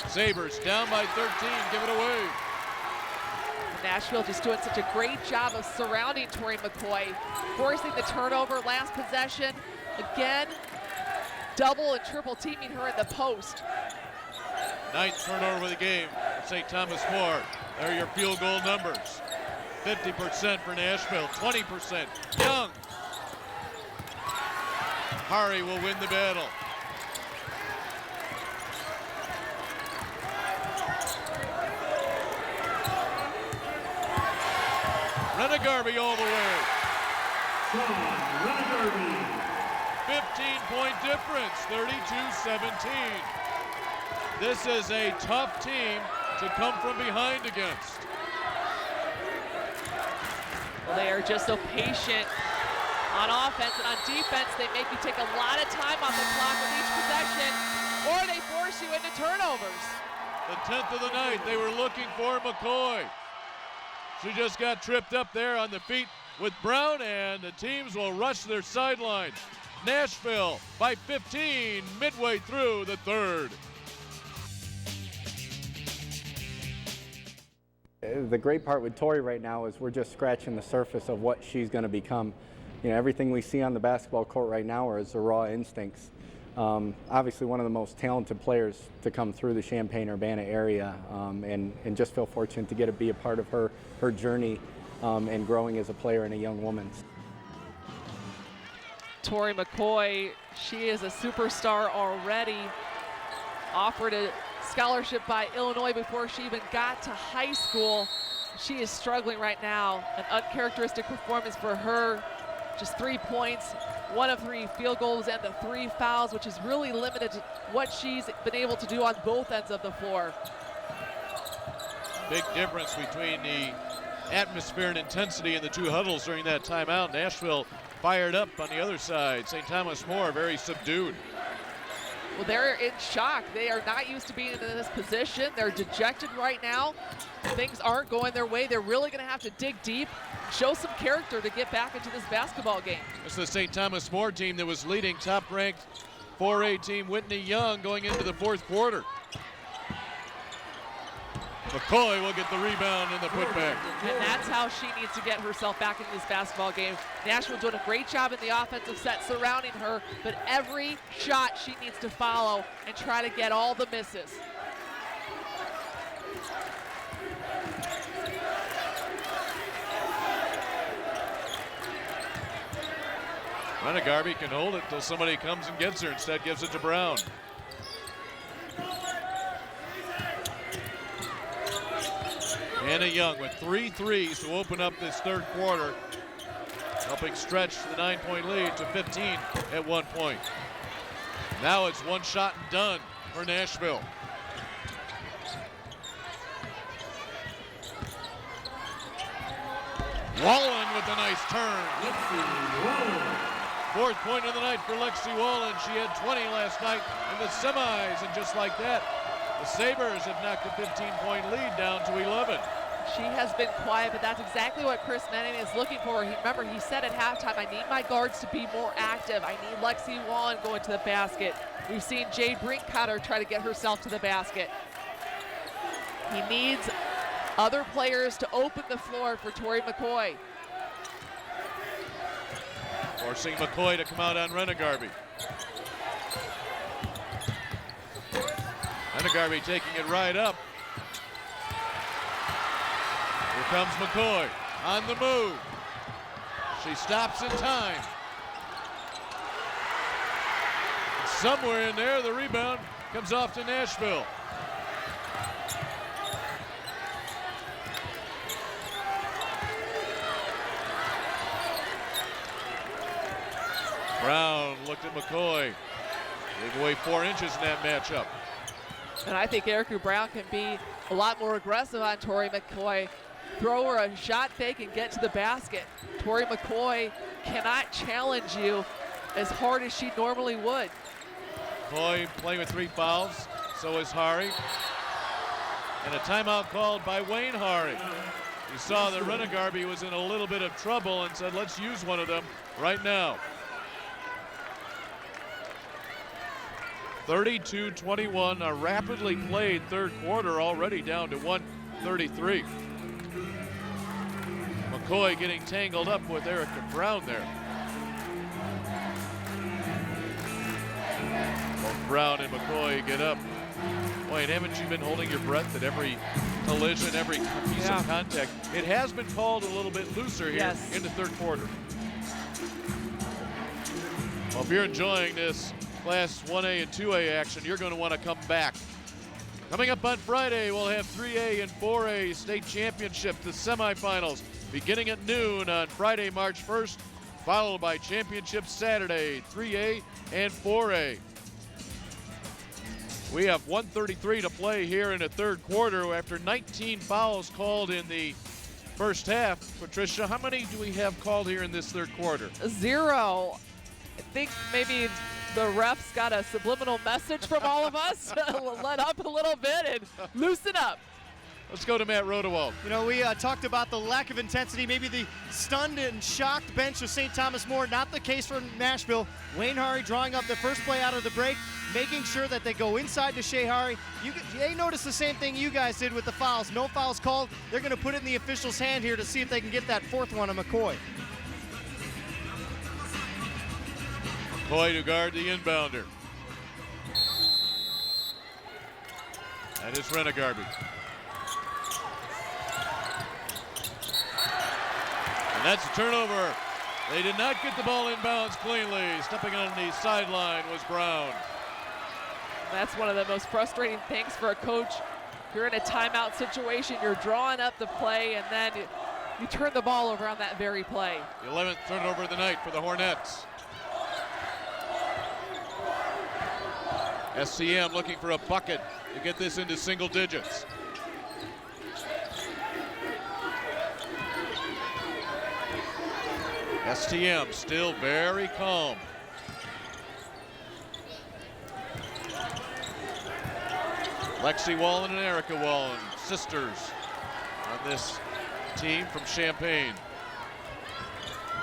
Sabres down by 13, give it away. Nashville just doing such a great job of surrounding Tori McCoy, forcing the turnover last possession. Again, double and triple teaming her in the post. 9th turnover of the game for St. Thomas More. There are your field goal numbers. 50% for Nashville, 20% Young. Hari will win the battle. Renegarby all the way. 15-point difference, 32-17. This is a tough team to come from behind against. Well, they are just so patient on offense, and on defense, they make you take a lot of time off the clock with each possession, or they force you into turnovers. The 10th of the night, they were looking for McCoy. She just got tripped up there on the feet with Brown, and the teams will rush their sidelines. Nashville by 15 midway through the third. The great part with Tori right now is we're just scratching the surface of what she's going to become. You know, everything we see on the basketball court right now is the raw instincts. Obviously one of the most talented players to come through the Champaign-Urbana area, and just feel fortunate to get to be a part of her journey and growing as a player and a young woman. Tori McCoy, she is a superstar already. Offered a scholarship by Illinois before she even got to high school. She is struggling right now. An uncharacteristic performance for her. Just 3 points, 1 of 3 field goals, and the 3 fouls, which has really limited what she's been able to do on both ends of the floor. Big difference between the atmosphere and intensity in the two huddles during that timeout. Nashville fired up on the other side. St. Thomas More very subdued. Well, they're in shock. They are not used to being in this position. They're dejected right now. Things aren't going their way. They're really going to have to dig deep, show some character to get back into this basketball game. This is the St. Thomas More team that was leading top-ranked 4A team Whitney Young going into the fourth quarter. McCoy will get the rebound and the putback. And that's how she needs to get herself back into this basketball game. Nashville doing a great job in the offensive set surrounding her, but every shot she needs to follow and try to get all the misses. Renegarby can hold it until somebody comes and gets her. Instead gives it to Brown. Anna Young with 3 threes to open up this third quarter, helping stretch the 9-point lead to 15 at one point. Now it's one shot and done for Nashville. Wallen with a nice turn. 4th point of the night for Lexi Wallen. She had 20 last night in the semis, and just like that, the Sabres have knocked a 15-point lead down to 11. She has been quiet, but that's exactly what Chris Manning is looking for. Remember, he said at halftime, I need my guards to be more active. I need Lexi Wallen going to the basket. We've seen Jade Brinkcutter try to get herself to the basket. He needs other players to open the floor for Tori McCoy. Forcing McCoy to come out on Renegarby. Renegarby taking it right up. Here comes McCoy on the move. She stops in time. Somewhere in there, the rebound comes off to Nashville. Brown looked at McCoy. Gave away 4 inches in that matchup. And I think Erica Brown can be a lot more aggressive on Tori McCoy. Throw her a shot fake and get to the basket. Tori McCoy cannot challenge you as hard as she normally would. McCoy playing with 3 fouls, so is Hari. And a timeout called by Wayne Hari. He saw that Renegarby was in a little bit of trouble and said, let's use one of them right now. 32-21, a rapidly played 3rd quarter, already down to 133. McCoy getting tangled up with Erica Brown there. Both Brown and McCoy get up. Boy, and haven't you been holding your breath at every collision, every piece of contact? It has been called a little bit looser here in the 3rd quarter. Well, if you're enjoying this Class 1A and 2A action, you're going to want to come back. Coming up on Friday, we'll have 3A and 4A state championship, the semifinals, beginning at noon on Friday, March 1st, followed by championship Saturday, 3A and 4A. We have 1:33 to play here in the 3rd quarter after 19 fouls called in the first half. Patricia, how many do we have called here in this 3rd quarter? 0. I think maybe the refs got a subliminal message from all of us. Let up a little bit and loosen up. Let's go to Matt Rodewald. You know, we talked about the lack of intensity, maybe the stunned and shocked bench of St. Thomas More. Not the case for Nashville. Wayne Hari drawing up the first play out of the break, making sure that they go inside to Shea Hari. They noticed the same thing you guys did with the fouls. No fouls called. They're going to put it in the official's hand here to see if they can get that 4th one on McCoy. McCoy to guard the inbounder. That is Renegarby. And that's a turnover. They did not get the ball inbounds cleanly. Stepping on the sideline was Brown. That's one of the most frustrating things for a coach. You're in a timeout situation, you're drawing up the play, and then you turn the ball over on that very play. The 11th turnover of the night for the Hornets. SCM looking for a bucket to get this into single digits. STM still very calm. Lexi Wallen and Erica Wallen, sisters on this team from Champaign.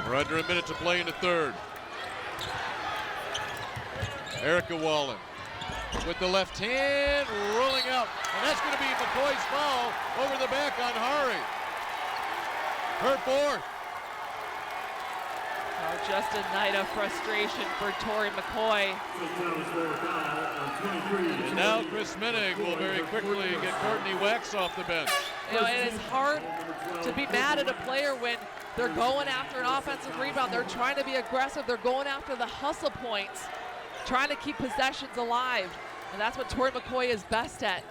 We're under a minute to play in the 3rd. Erica Wallen with the left hand, rolling out. And that's going to be McCoy's foul over the back on Hari. Her 4th. Oh, just a night of frustration for Tori McCoy. And now Chris Menig will very quickly get Courtney Wax off the bench. You know, and it's hard to be mad at a player when they're going after an offensive rebound. They're trying to be aggressive. They're going after the hustle points, trying to keep possessions alive. And that's what Tori McCoy is best at.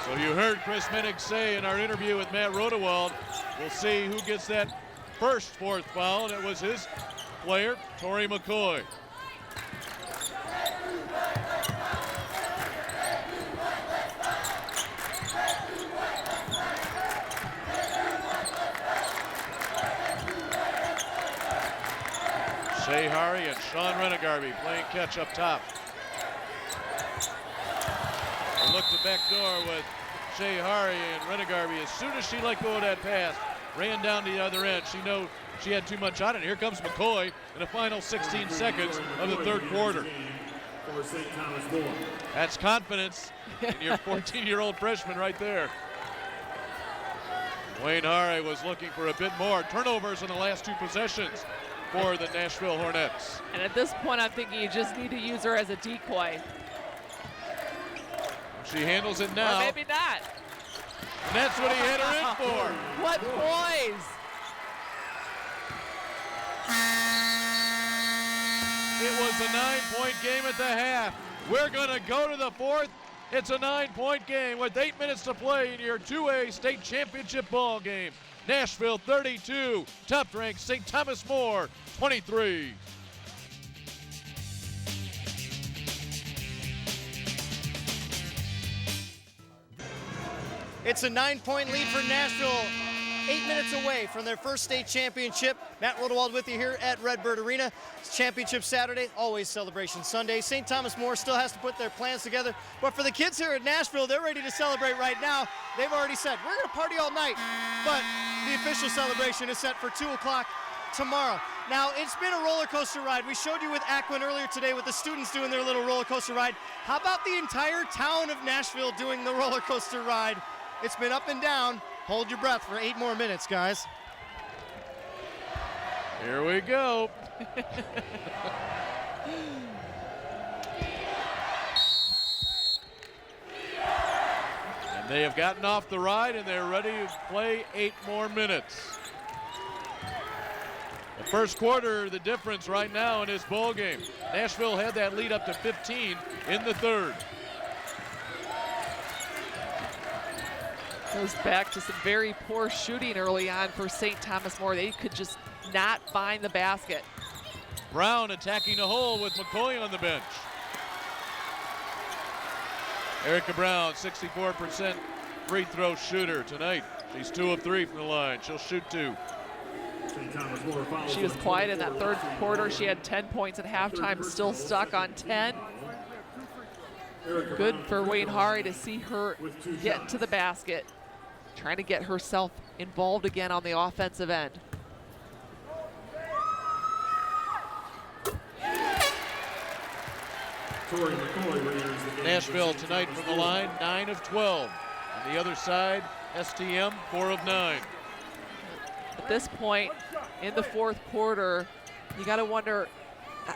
So you heard Chris Menig say in our interview with Matt Rodewald, we'll see who gets that first 4th foul, and it was his player, Tori McCoy. Shea Hari and Sean Renegarby playing catch up top. A look to back door with Shea Hari and Renegarby. As soon as she let go of that pass, ran down to the other end. She knew she had too much on it. Here comes McCoy in the final 16 seconds of the third quarter. That's confidence in your 14-year-old freshman right there. Wayne Hari was looking for a bit more. Turnovers in the last two possessions for the Nashville Hornets. And at this point, I'm thinking you just need to use her as a decoy. She handles it now. Or maybe not. And that's what he had her in for. What poise. It was a 9-point game at the half. We're going to go to the fourth. It's a 9-point game with 8 minutes to play in your 2A state championship ball game. Nashville 32, top-ranked St. Thomas More 23. It's a 9-point lead for Nashville. 8 minutes away from their first state championship. Matt Rodewald with you here at Redbird Arena. It's Championship Saturday, always Celebration Sunday. St. Thomas More still has to put their plans together, but for the kids here at Nashville, they're ready to celebrate right now. They've already said, we're gonna party all night, but the official celebration is set for 2 o'clock tomorrow. Now, it's been a roller coaster ride. We showed you with Aquin earlier today with the students doing their little roller coaster ride. How about the entire town of Nashville doing the roller coaster ride? It's been up and down. Hold your breath for 8 more minutes, guys. Here we go. And they have gotten off the ride and they're ready to play 8 more minutes. The first quarter, the difference right now in this ball game. Nashville had that lead up to 15 in the third. Goes back to some very poor shooting early on for St. Thomas More. They could just not find the basket. Brown attacking the hole with McCoy on the bench. Erica Brown, 64% free throw shooter tonight. She's 2 of 3 from the line. She'll shoot 2. She was quiet in that third quarter. She had 10 points at halftime, still stuck on 10. Good for Wayne Hari to see her get into the basket, trying to get herself involved again on the offensive end. Nashville tonight from the line, 9 of 12. On the other side, STM, 4 of 9. At this point in the fourth quarter, you got to wonder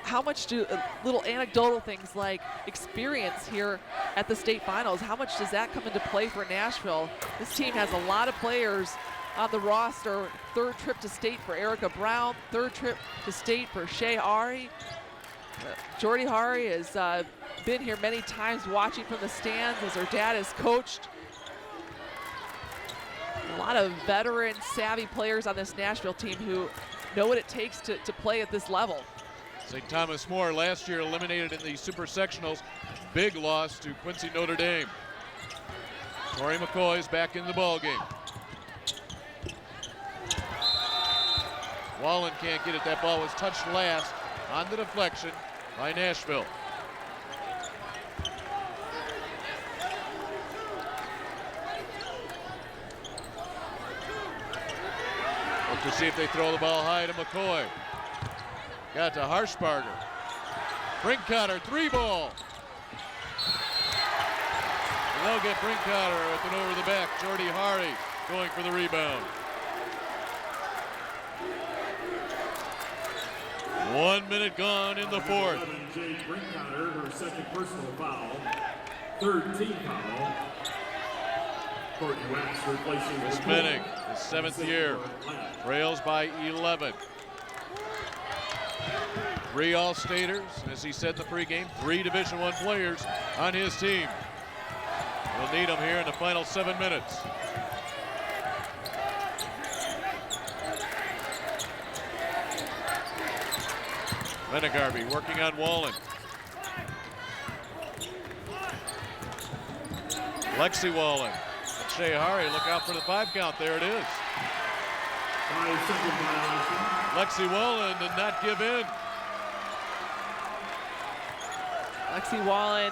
how much do little anecdotal things like experience here at the state finals, how much does that come into play for Nashville? This team has a lot of players on the roster. Third trip to state for Erica Brown, third trip to state for Shea Hari. Jordy Hari has been here many times watching from the stands as her dad has coached. A lot of veteran, savvy players on this Nashville team who know what it takes to play at this level. St. Thomas More last year eliminated in the Super Sectionals. Big loss to Quincy Notre Dame. Tori McCoy is back in the ball game. Wallen can't get it. That ball was touched last on the deflection by Nashville. Look to see if they throw the ball high to McCoy. Got to Harshbarger. Brinkcotter, 3-ball. And they'll get Brinkcotter with an over the back. Jordy Hari going for the rebound. 1 minute gone in the fourth. Jade Brinkcotter, her second personal foul. Third team foul. Courtney Wax replacing Miss Minnick, his 7th year, trails by 11. 3 All-Staters, as he said in the pregame, 3 Division I players on his team. We'll need them here in the final 7 minutes. Renegarby working on Wallen. Lexi Wallen. And Shea Hari, look out for the 5 count. There it is. 5-second violation. Lexi Wallen did not give in. Lexi Wallen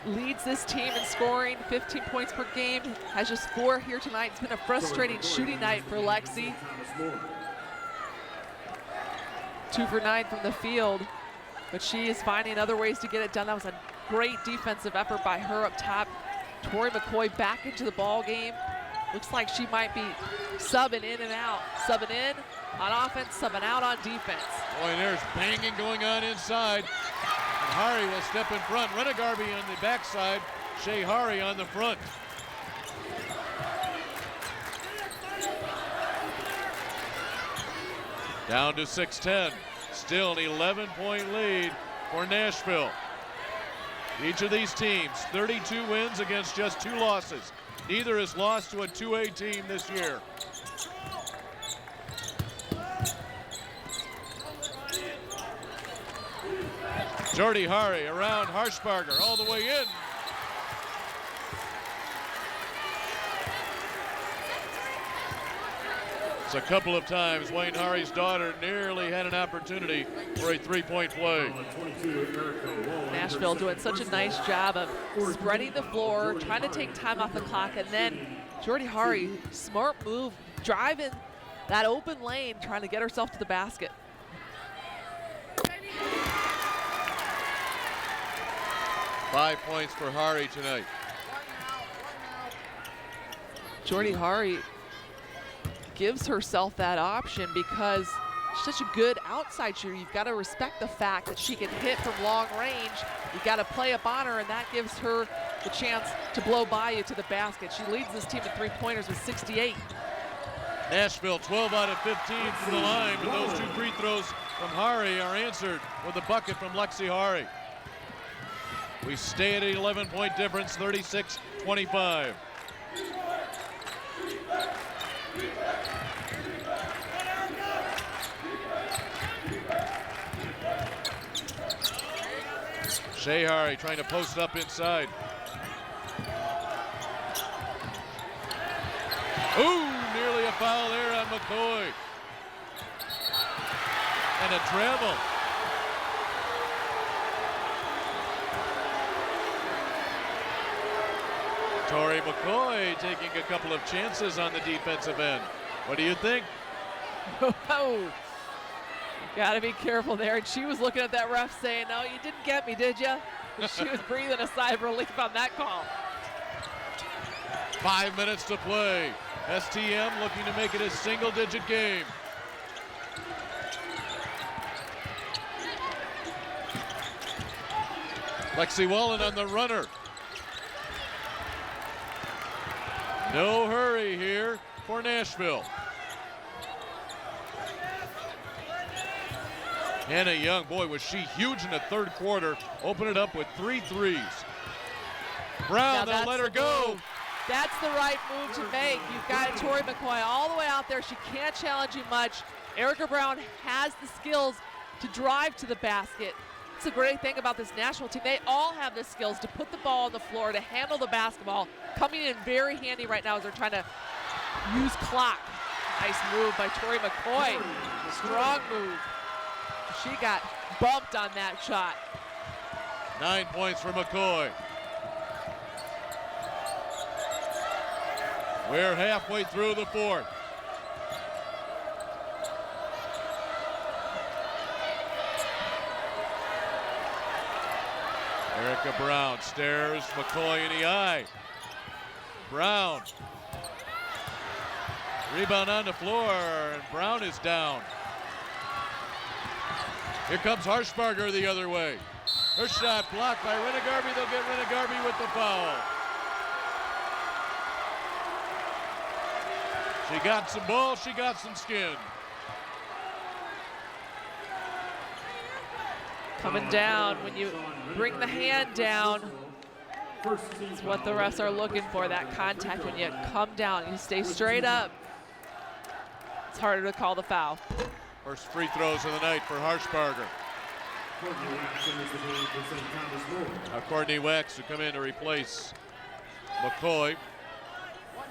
leads this team in scoring, 15 points per game, has just 4 here tonight. It's been a frustrating shooting night for Lexi. 2 for 9 from the field, but she is finding other ways to get it done. That was a great defensive effort by her up top. Tori McCoy back into the ball game. Looks like she might be subbing in and out. Subbing in on offense, subbing out on defense. Boy, there's banging going on inside. And Hari will step in front. Renegarby on the backside. Shea Hari on the front. Down to 6-10. Still an 11-point lead for Nashville. Each of these teams, 32 wins against just 2 losses. Neither has lost to a 2A team this year. Jordy Hari around Harshbarger all the way in. It's a couple of times Wayne Hari's daughter nearly had an opportunity for a 3-point play. Nashville doing such a nice job of spreading the floor, trying to take time off the clock, and then Jordy Hari, smart move, driving that open lane, trying to get herself to the basket. Five points for Hari tonight. Jordy Hari gives herself that option because she's such a good outside shooter. You've got to respect the fact that she can hit from long range. You've got to play up on her, and that gives her the chance to blow by you to the basket. She leads this team in 3-pointers with 68. Nashville 12 out of 15 from the line, but those 2 free throws from Hari are answered with a bucket from Lexi Hari. We stay at an 11-point difference, 36-25. Shea Hari trying to post up inside. Ooh, nearly a foul there on McCoy. And a travel. Tori McCoy taking a couple of chances on the defensive end. What do you think? Oh, got to be careful there. And she was looking at that ref saying, no, you didn't get me, did you? She was breathing a sigh of relief on that call. 5 minutes to play. STM looking to make it a single-digit game. Lexi Wallen on the runner. No hurry here for Nashville. Hannah Young, boy, was she huge in the third quarter. Open it up with 3 threes. Brown, they'll let her go. That's the right move to make. You've got Tori McCoy all the way out there. She can't challenge you much. Erica Brown has the skills to drive to the basket. It's a great thing about this Nashville team. They all have the skills to put the ball on the floor, to handle the basketball. Coming in very handy right now as they're trying to use clock. Nice move by Tori McCoy. Strong move. She got bumped on that shot. 9 points for McCoy. We're halfway through the fourth. Erica Brown stares McCoy in the eye. Brown. Rebound on the floor, and Brown is down. Here comes Harshbarger the other way. Her shot blocked by Renegarby. They'll get Renegarby with the foul. She got some ball, she got some skin. Coming down, when you bring the hand down, it's what the refs are looking for, that contact when you come down. You stay straight up. It's harder to call the foul. First free throws of the night for Harshbarger. Now Courtney Wax to come in to replace McCoy.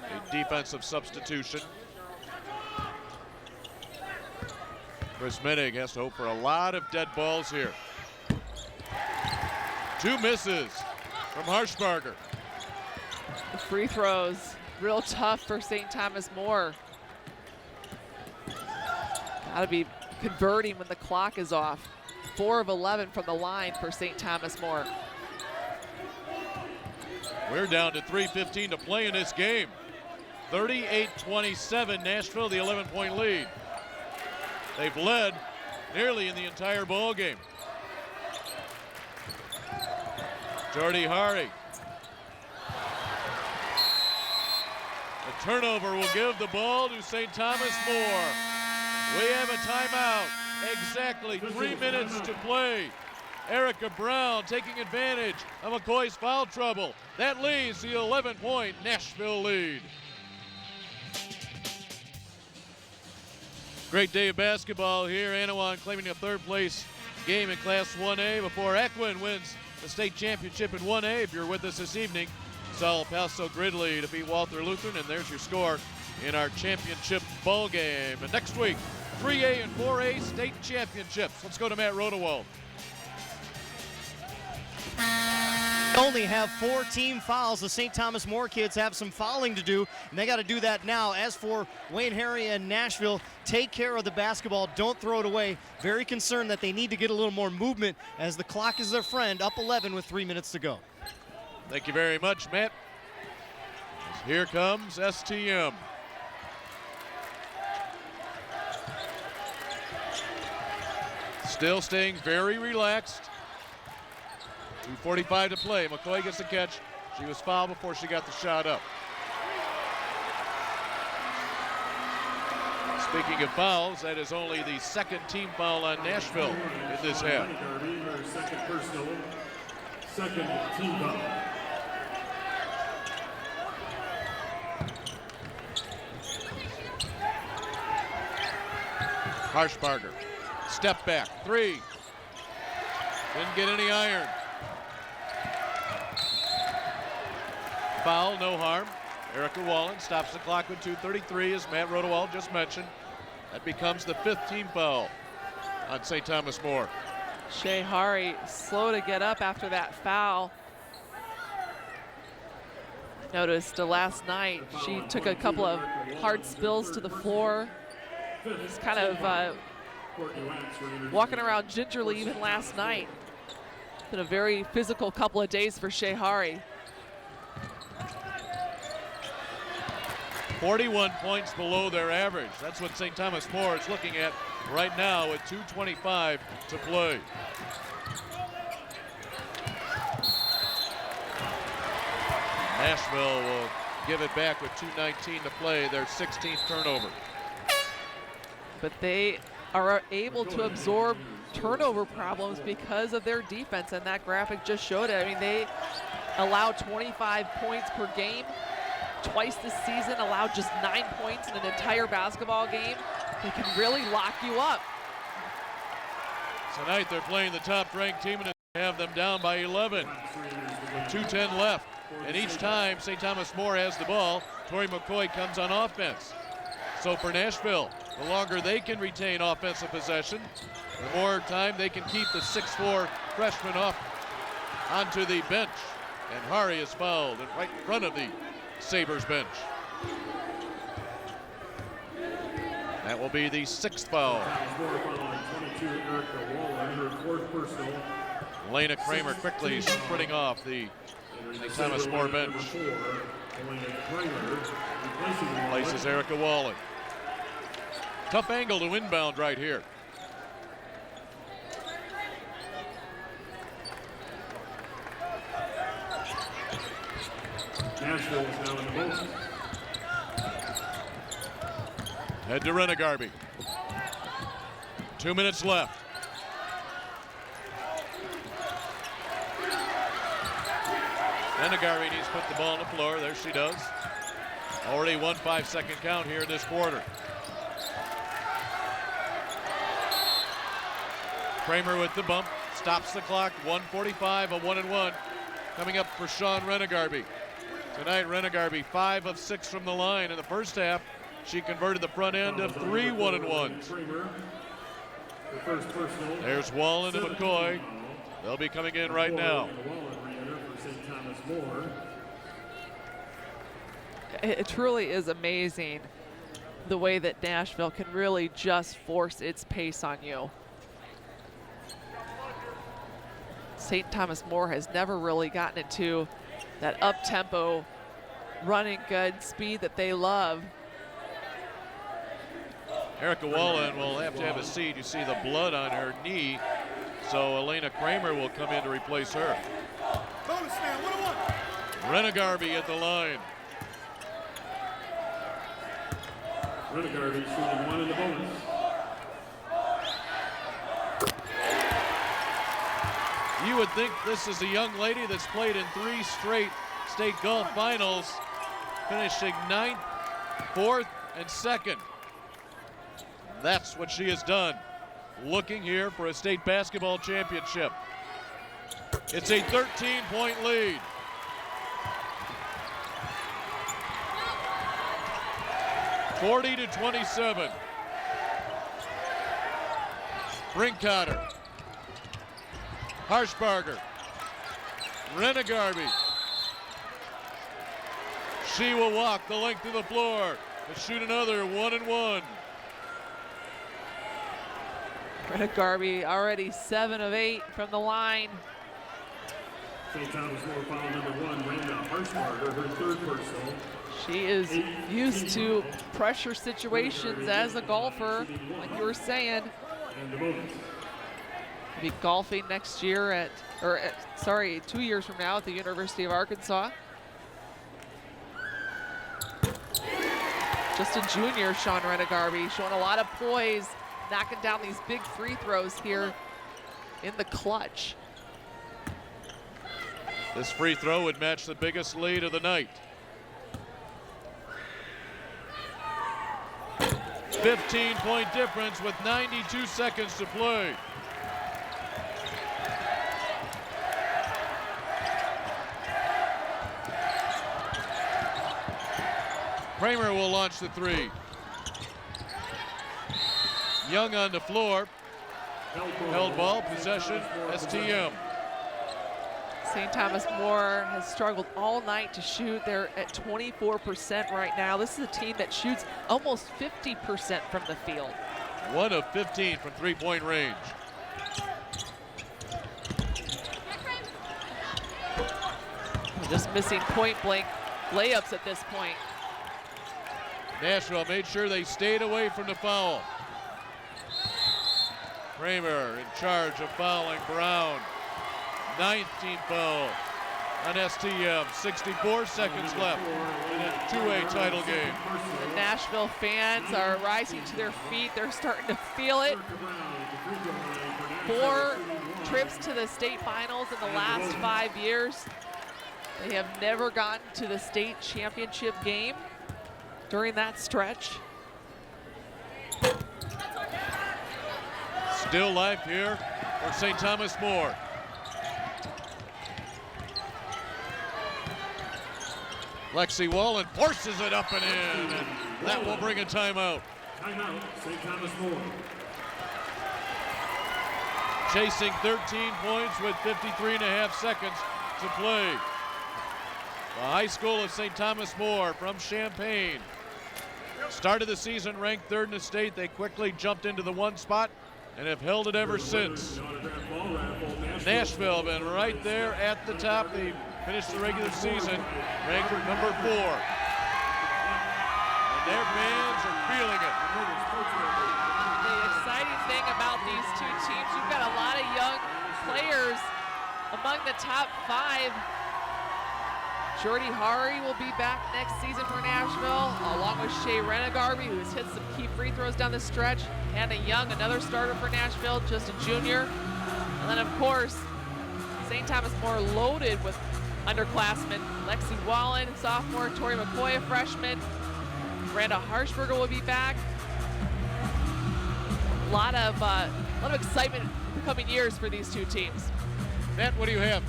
A defensive substitution. Chris Minnig has to hope for a lot of dead balls here. 2 misses from Harshbarger. The free throws, real tough for St. Thomas More. Got to be converting when the clock is off. 4 of 11 from the line for St. Thomas More. We're down to 3:15 to play in this game. 38-27, Nashville, the 11-point lead. They've led nearly in the entire ball game. Jordy Hari. The turnover will give the ball to St. Thomas More. We have a timeout. Exactly 3 minutes to play. Erica Brown taking advantage of McCoy's foul trouble. That leads to the 11-point Nashville lead. Great day of basketball here. Anawan claiming a third place game in Class 1A before Equin wins the state championship in 1A. If you're with us this evening, saw El Paso Gridley defeat Walther Lutheran, and there's your score in our championship ball game. And next week, 3A and 4A state championships. Let's go to Matt Rodewald. Only have 4 team fouls. The St. Thomas More kids have some fouling to do, and they got to do that now. As for Wayne Harry and Nashville, take care of the basketball. Don't throw it away. Very concerned that they need to get a little more movement as the clock is their friend, up 11 with 3 minutes to go. Thank you very much, Matt. Here comes STM. Still staying very relaxed. 2:45 to play. McCoy gets the catch. She was fouled before she got the shot up. Speaking of fouls, that is only the second team foul on Nashville in this half. Second personal, second team foul. Harshbarger, step back, 3. Didn't get any iron. Foul, no harm. Erica Wallen stops the clock with 2:33, as Matt Rodewald just mentioned. That becomes the 5th team foul on St. Thomas More. Shea Hari slow to get up after that foul. Noticed last night she took a couple of hard spills to the floor. She's kind of walking around gingerly even last night. Been a very physical couple of days for Shea Hari. 41 points below their average. That's what St. Thomas More is looking at right now with 2:25 to play. Nashville will give it back with 2:19 to play, their 16th turnover. But they are able to absorb turnover problems because of their defense, and that graphic just showed it. I mean, they allow 25 points per game. Twice this season, allowed just 9 points in an entire basketball game. They can really lock you up. Tonight they're playing the top-ranked team and have them down by 11 with 2:10 left. And each time St. Thomas More has the ball, Tori McCoy comes on offense. So for Nashville, the longer they can retain offensive possession, the more time they can keep the 6'4" freshman off onto the bench. And Hari is fouled and right in front of the Sabres bench. That will be the 6th foul. Elena Kramer quickly sprinting off the St. Thomas More bench. Places Erica Wallen. Tough angle to inbound right here. Nashville is now in the bonus. Head to Renegarby. 2 minutes left. Renegarby needs to put the ball on the floor. There she does. Already 1 5-second count here in this quarter. Kramer with the bump. Stops the clock. 1:45, a 1-and-1. Coming up for Sean Renegarby. Tonight, Renegarby 5 of 6 from the line. In the first half, she converted the front end of 3 1-and-1s. There's Wallen and McCoy. They'll be coming in right now. It truly is amazing the way that Nashville can really just force its pace on you. St. Thomas More has never really gotten into that up-tempo, running good speed that they love. Erica Wallen will have to have a seat. You see the blood on her knee, so Elena Kramer will come in to replace her. Renegarby at the line. Renegarby shooting one in the bonus. You would think this is a young lady that's played in 3 straight state golf finals, finishing 9th, 4th, and 2nd. That's what she has done. Looking here for a state basketball championship. It's a 13-point lead. (40-27). Brinkcotter. Harshbarger. Renegarby. She will walk the length of the floor to shoot another 1-and-1. Renegarby already 7 of 8 from the line. St. Thomas More foul number 1, Randa Harshbarger, her 3rd personal. She is used to pressure situations as a golfer, like you were saying. And the bonus. Be golfing next year 2 years from now at the University of Arkansas. Just a junior, Sean Renegarby, showing a lot of poise, knocking down these big free throws here in the clutch. This free throw would match the biggest lead of the night. 15-point difference with 92 seconds to play. Kramer will launch the 3. Young on the floor. Held ball, possession, STM. St. Thomas More has struggled all night to shoot. They're at 24% right now. This is a team that shoots almost 50% from the field. 1 of 15 from 3-point range. Just missing point-blank layups at this point. Nashville made sure they stayed away from the foul. Kramer in charge of fouling Brown. 19th foul on STM. 64 seconds left in a 2A title game. The Nashville fans are rising to their feet. They're starting to feel it. 4 trips to the state finals in the last 5 years. They have never gotten to the state championship game during that stretch. Still life here for St. Thomas More. Lexi Wallen forces it up and in, and that will bring a timeout. Timeout, St. Thomas More. Chasing 13 points with 53.5 seconds to play. The high school of St. Thomas More from Champaign. Started the season ranked 3rd in the state. They quickly jumped into the 1 spot and have held it ever since. Nashville been right there at the top. They finished the regular season ranked number 4. And their fans are feeling it. The exciting thing about these 2 teams, you've got a lot of young players among the top 5. Jordy Hari will be back next season for Nashville, along with Shea Renegarby, who has hit some key free throws down the stretch. Hannah Young, another starter for Nashville, just a junior. And then, of course, St. Thomas More loaded with underclassmen. Lexi Wallen, sophomore. Tori McCoy, a freshman. Randa Harshbarger will be back. A lot of excitement in the coming years for these 2 teams. Matt, what do you have?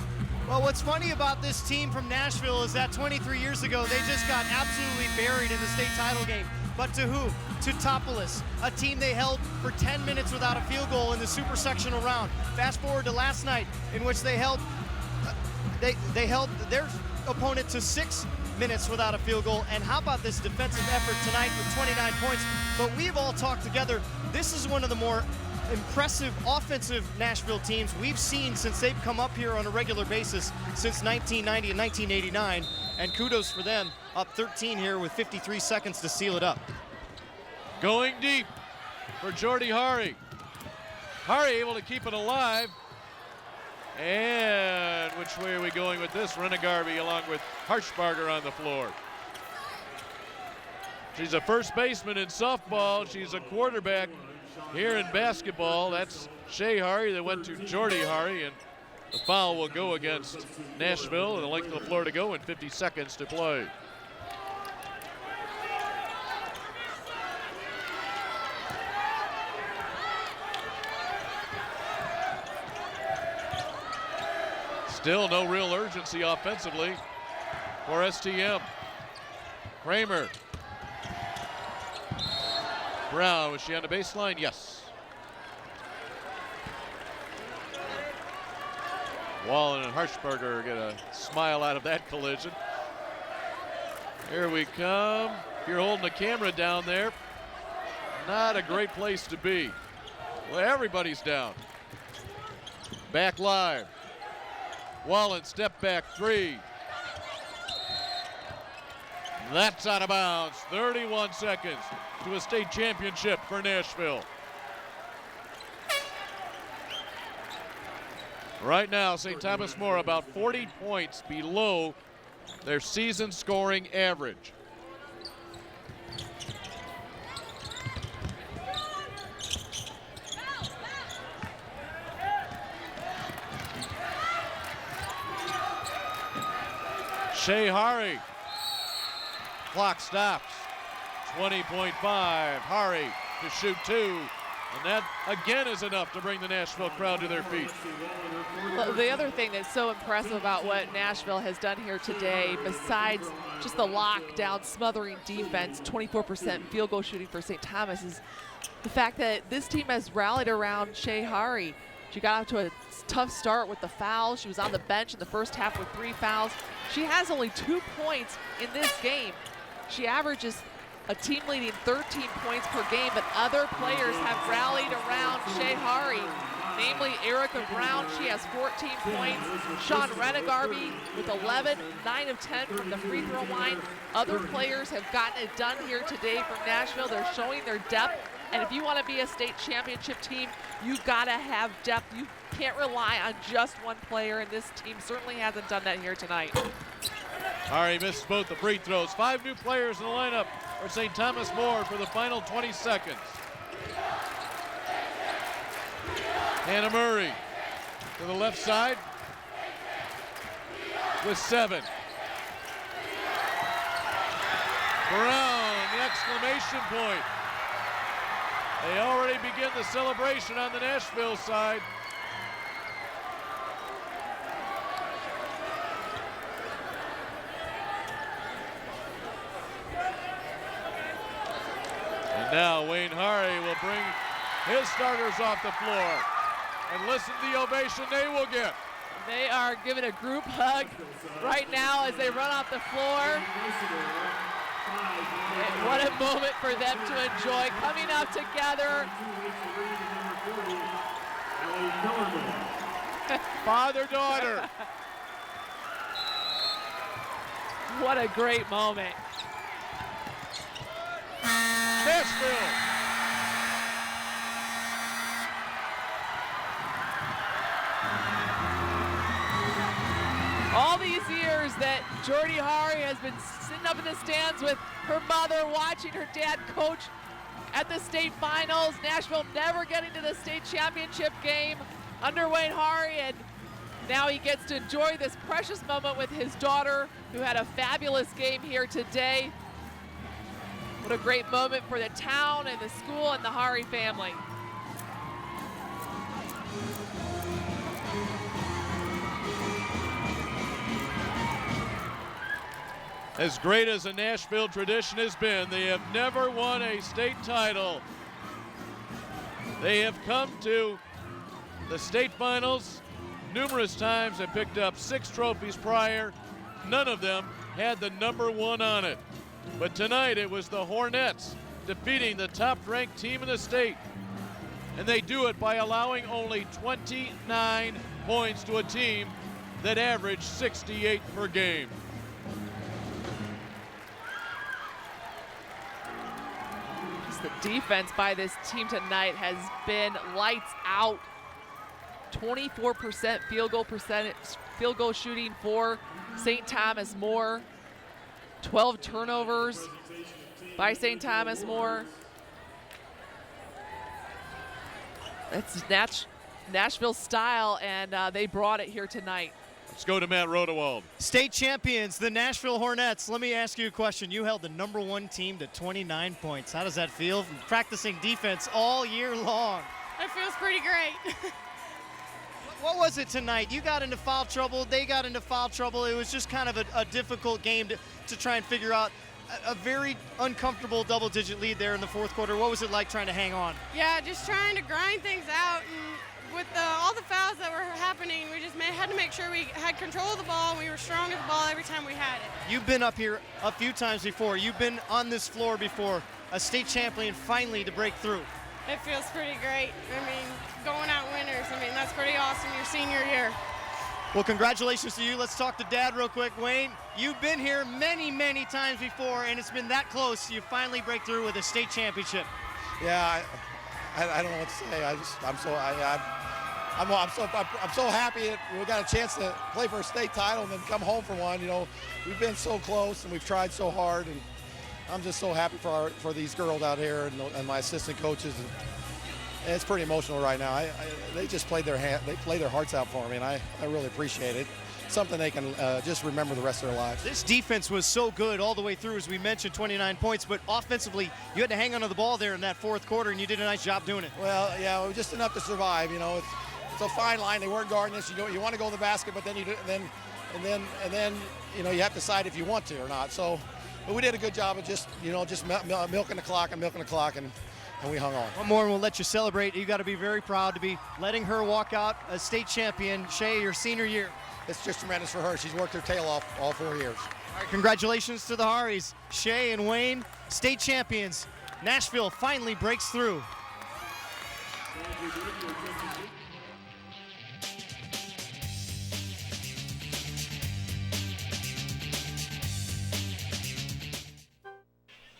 Well, what's funny about this team from Nashville is that 23 years ago, they just got absolutely buried in the state title game. But to who? To Topolis, a team they held for 10 minutes without a field goal in the super sectional round. Fast forward to last night, in which they held their opponent to 6 minutes without a field goal. And how about this defensive effort tonight with 29 points? But we've all talked together. This is one of the more impressive offensive Nashville teams we've seen since they've come up here on a regular basis since 1990 and 1989. And kudos for them, up 13 here with 53 seconds to seal it up. Going deep for Jordy Hari. Hari able to keep it alive. And which way are we going with this? Renegarby along with Harshbarger on the floor. She's a first baseman in softball. She's a quarterback here in basketball. That's Shea Hari that went to Jordy Hari, and the foul will go against Nashville, and the length of the floor to go and 50 seconds to play. Still no real urgency offensively for STM. Kramer. Brown, was she on the baseline? Yes. Wallen and Harshbarger get a smile out of that collision. Here we come. If you're holding the camera down there, not a great place to be. Well, everybody's down. Back live. Wallen, step back three. That's out of bounds. 31 seconds to a state championship for Nashville. Right now, St. Thomas More about 40 points below their season scoring average. Shea Hari. Clock stops. 20.5. Hari to shoot two. And that again is enough to bring the Nashville crowd to their feet. Well, the other thing that's so impressive about what Nashville has done here today, besides just the lockdown, smothering defense, 24% field goal shooting for St. Thomas, is the fact that this team has rallied around Shea Hari. She got out to a tough start with the fouls. She was on the bench in the first half with 3 fouls. She has only 2 points in this game. She averages a team-leading 13 points per game, but other players have rallied around Shea Hari, namely Erica Brown. She has 14 points. Sean Renegarby with 11, 9 of 10 from the free throw line. Other players have gotten it done here today from Nashville. They're showing their depth. And if you want to be a state championship team, you've got to have depth. You can't rely on just one player, and this team certainly hasn't done that here tonight. Hari missed both the free throws. 5 new players in the lineup for St. Thomas More for the final 20 seconds. Hannah Murray to the left side with 7. Brown, the exclamation point. They already begin the celebration on the Nashville side. And now Wayne Hari will bring his starters off the floor. And listen to the ovation they will get. They are giving a group hug right now as they run off the floor. And what a moment for them to enjoy, coming up together. Father-daughter. What a great moment. Nashville. All these years that Jordy Hari has been sitting up in the stands with her mother, watching her dad coach at the state finals. Nashville never getting to the state championship game under Wayne Hari, and now he gets to enjoy this precious moment with his daughter, who had a fabulous game here today. What a great moment for the town and the school and the Hari family. As great as the Nashville tradition has been, they have never won a state title. They have come to the state finals numerous times and picked up 6 trophies prior. None of them had the number 1 on it. But tonight it was the Hornets defeating the top-ranked team in the state. And they do it by allowing only 29 points to a team that averaged 68 per game. The defense by this team tonight has been lights out. 24% field goal shooting for St. Thomas More. 12 turnovers by St. Thomas More. It's Nashville style, and they brought it here tonight. Let's go to Matt Rodewald. State champions, the Nashville Hornets. Let me ask you a question. You held the number 1 team to 29 points. How does that feel from practicing defense all year long? It feels pretty great. What was it tonight? You got into foul trouble. They got into foul trouble. It was just kind of a difficult game to try and figure out. A very uncomfortable double-digit lead there in the fourth quarter. What was it like trying to hang on? Yeah, just trying to grind things out. And with all the fouls that were happening, we just had to make sure we had control of the ball and we were strong at the ball every time we had it. You've been up here a few times before. You've been on this floor before. A state champion finally to break through. It feels pretty great. I mean, going out winners, that's pretty awesome your senior year. Well, congratulations to you. Let's talk to Dad real quick. Wayne, you've been here many, many times before, and it's been that close. You finally break through with a state championship. Yeah, I don't know what to say. I'm so happy that we got a chance to play for a state title and then come home for one. We've been so close and we've tried so hard, and I'm just so happy for these girls out here and my assistant coaches. And it's pretty emotional right now. They just played their hearts out for me, and I really appreciate it. Something they can just remember the rest of their lives. This defense was so good all the way through, as we mentioned, 29 points, but offensively, you had to hang onto the ball there in that fourth quarter, and you did a nice job doing it. Well, yeah, it was just enough to survive. It's a fine line. They weren't guarding us. You want to go to the basket, but then you have to decide if you want to or not. So, but we did a good job of just milking the clock and we hung on. One more and we'll let you celebrate. You got to be very proud to be letting her walk out a state champion. Shay, your senior year. It's just tremendous for her. She's worked her tail off all 4 years. All right, congratulations to the Haris. Shay and Wayne, state champions. Nashville finally breaks through.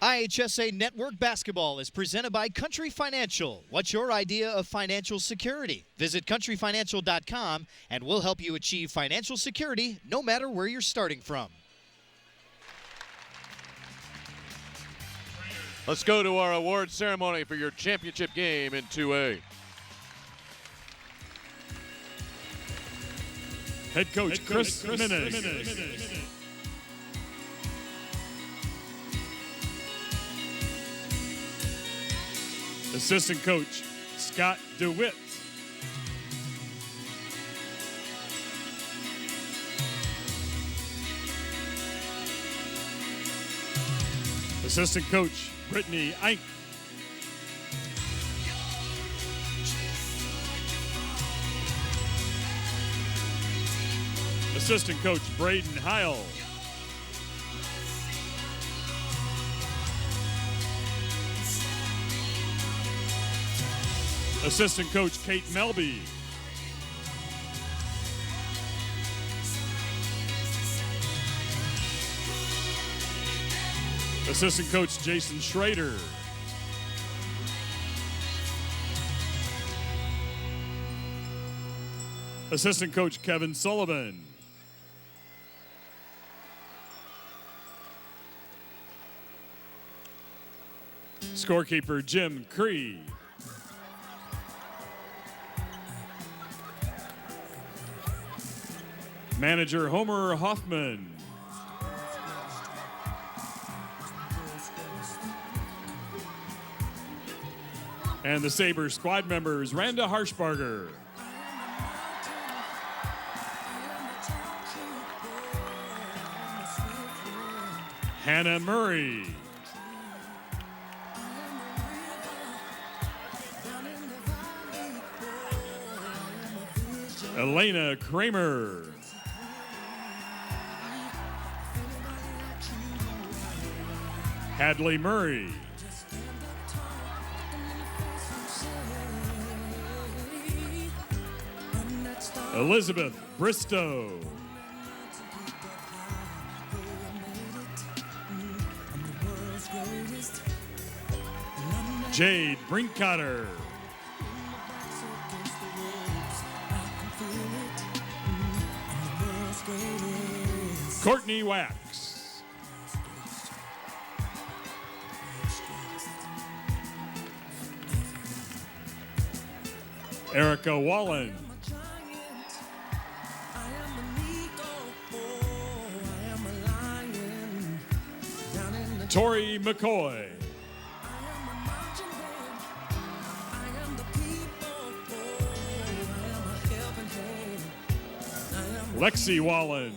IHSA Network Basketball is presented by Country Financial. What's your idea of financial security? Visit countryfinancial.com and we'll help you achieve financial security no matter where you're starting from. Let's go to our award ceremony for your championship game in 2A. Head coach Chris Minnick. Assistant coach Scott DeWitt. Assistant coach Brittany Eink. Assistant coach Braden Heil. Assistant coach Kate Melby. Assistant coach Jason Schrader. Assistant coach Kevin Sullivan. Scorekeeper Jim Cree. Manager Homer Hoffman. And the Sabres squad members, Randa Harshbarger. Hannah Murray. Elena Kramer. Hadley Murray. Elizabeth Bristow. Jade Brinkcotter. Courtney Wax. Erica Wallen. Tori McCoy. Lexi Wallen.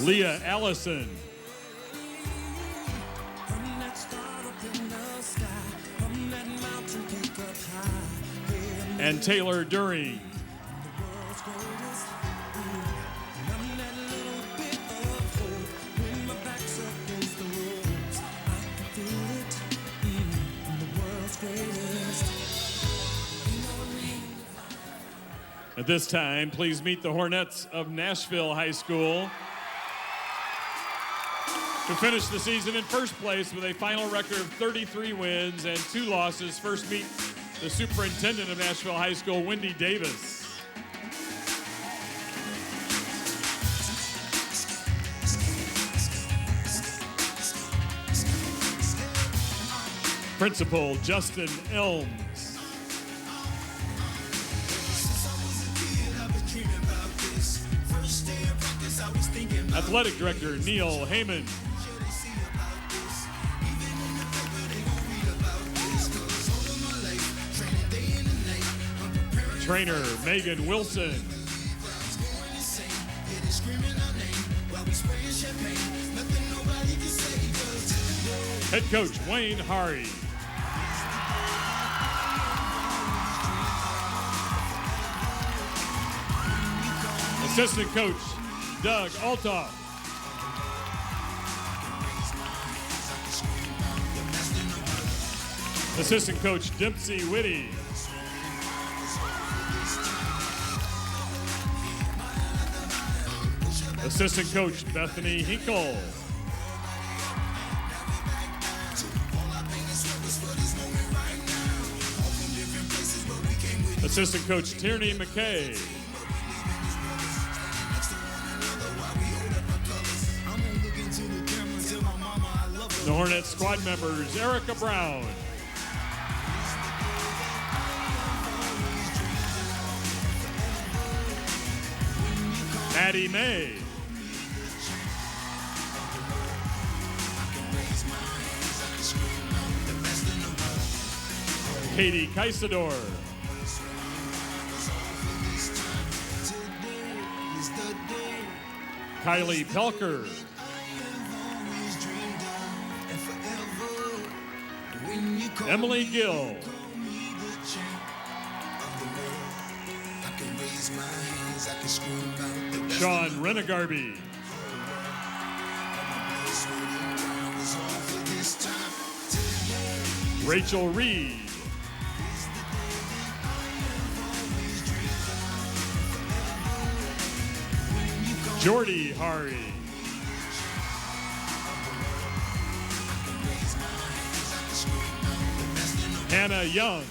Leah Allison. And Taylor During. At this time, please meet the Hornets of Nashville High School, who finished the season in first place with a final record of 33 wins and 2 losses. First meet the superintendent of Nashville High School, Wendy Davis. Principal Justin Elms. Athletic Director Neil Heyman. Trainer Megan Wilson. Head coach Wayne Hari. Assistant coach Doug Altoff. Assistant coach Dempsey Whitty. Assistant coach Bethany Hinkle. Assistant coach Tierney McKay. The Hornets squad members, Erica Brown. Maddie May. Katie Kaisador. Kylie Pelker. Emily Gill. Sean Renegarby. Rachel Reed. Jordy Hari. Hannah Young.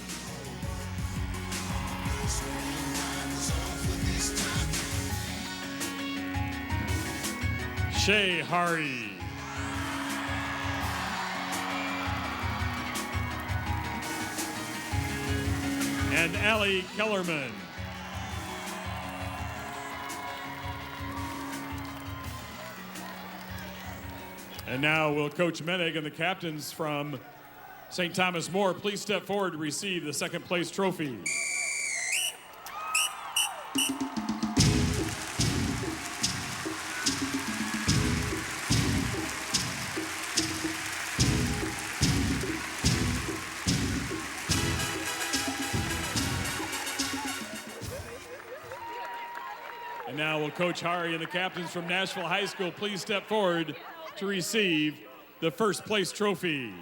Shay Hari. And Allie Kellerman. And now will Coach Menig and the captains from St. Thomas More please step forward to receive the second place trophy. And now will Coach Hari and the captains from Nashville High School please step forward to receive the first place trophy.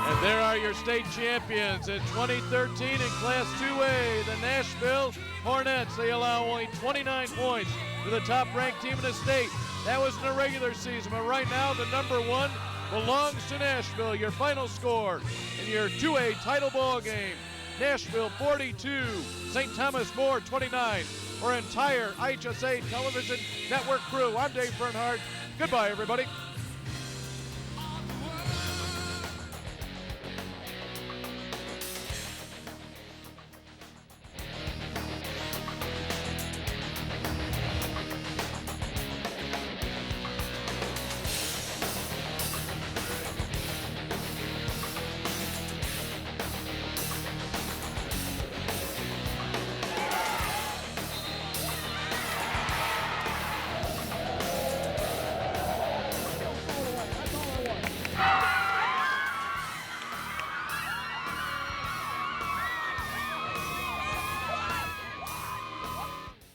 And there are your state champions in 2013 in Class 2A, the Nashville Hornets. They allow only 29 points to the top-ranked team in the state. That was in the regular season, but right now the number one belongs to Nashville. Your final score in your 2A title ball game: Nashville 42, St. Thomas More 29. For entire IHSA Television Network crew, I'm Dave Bernhardt. Goodbye, everybody.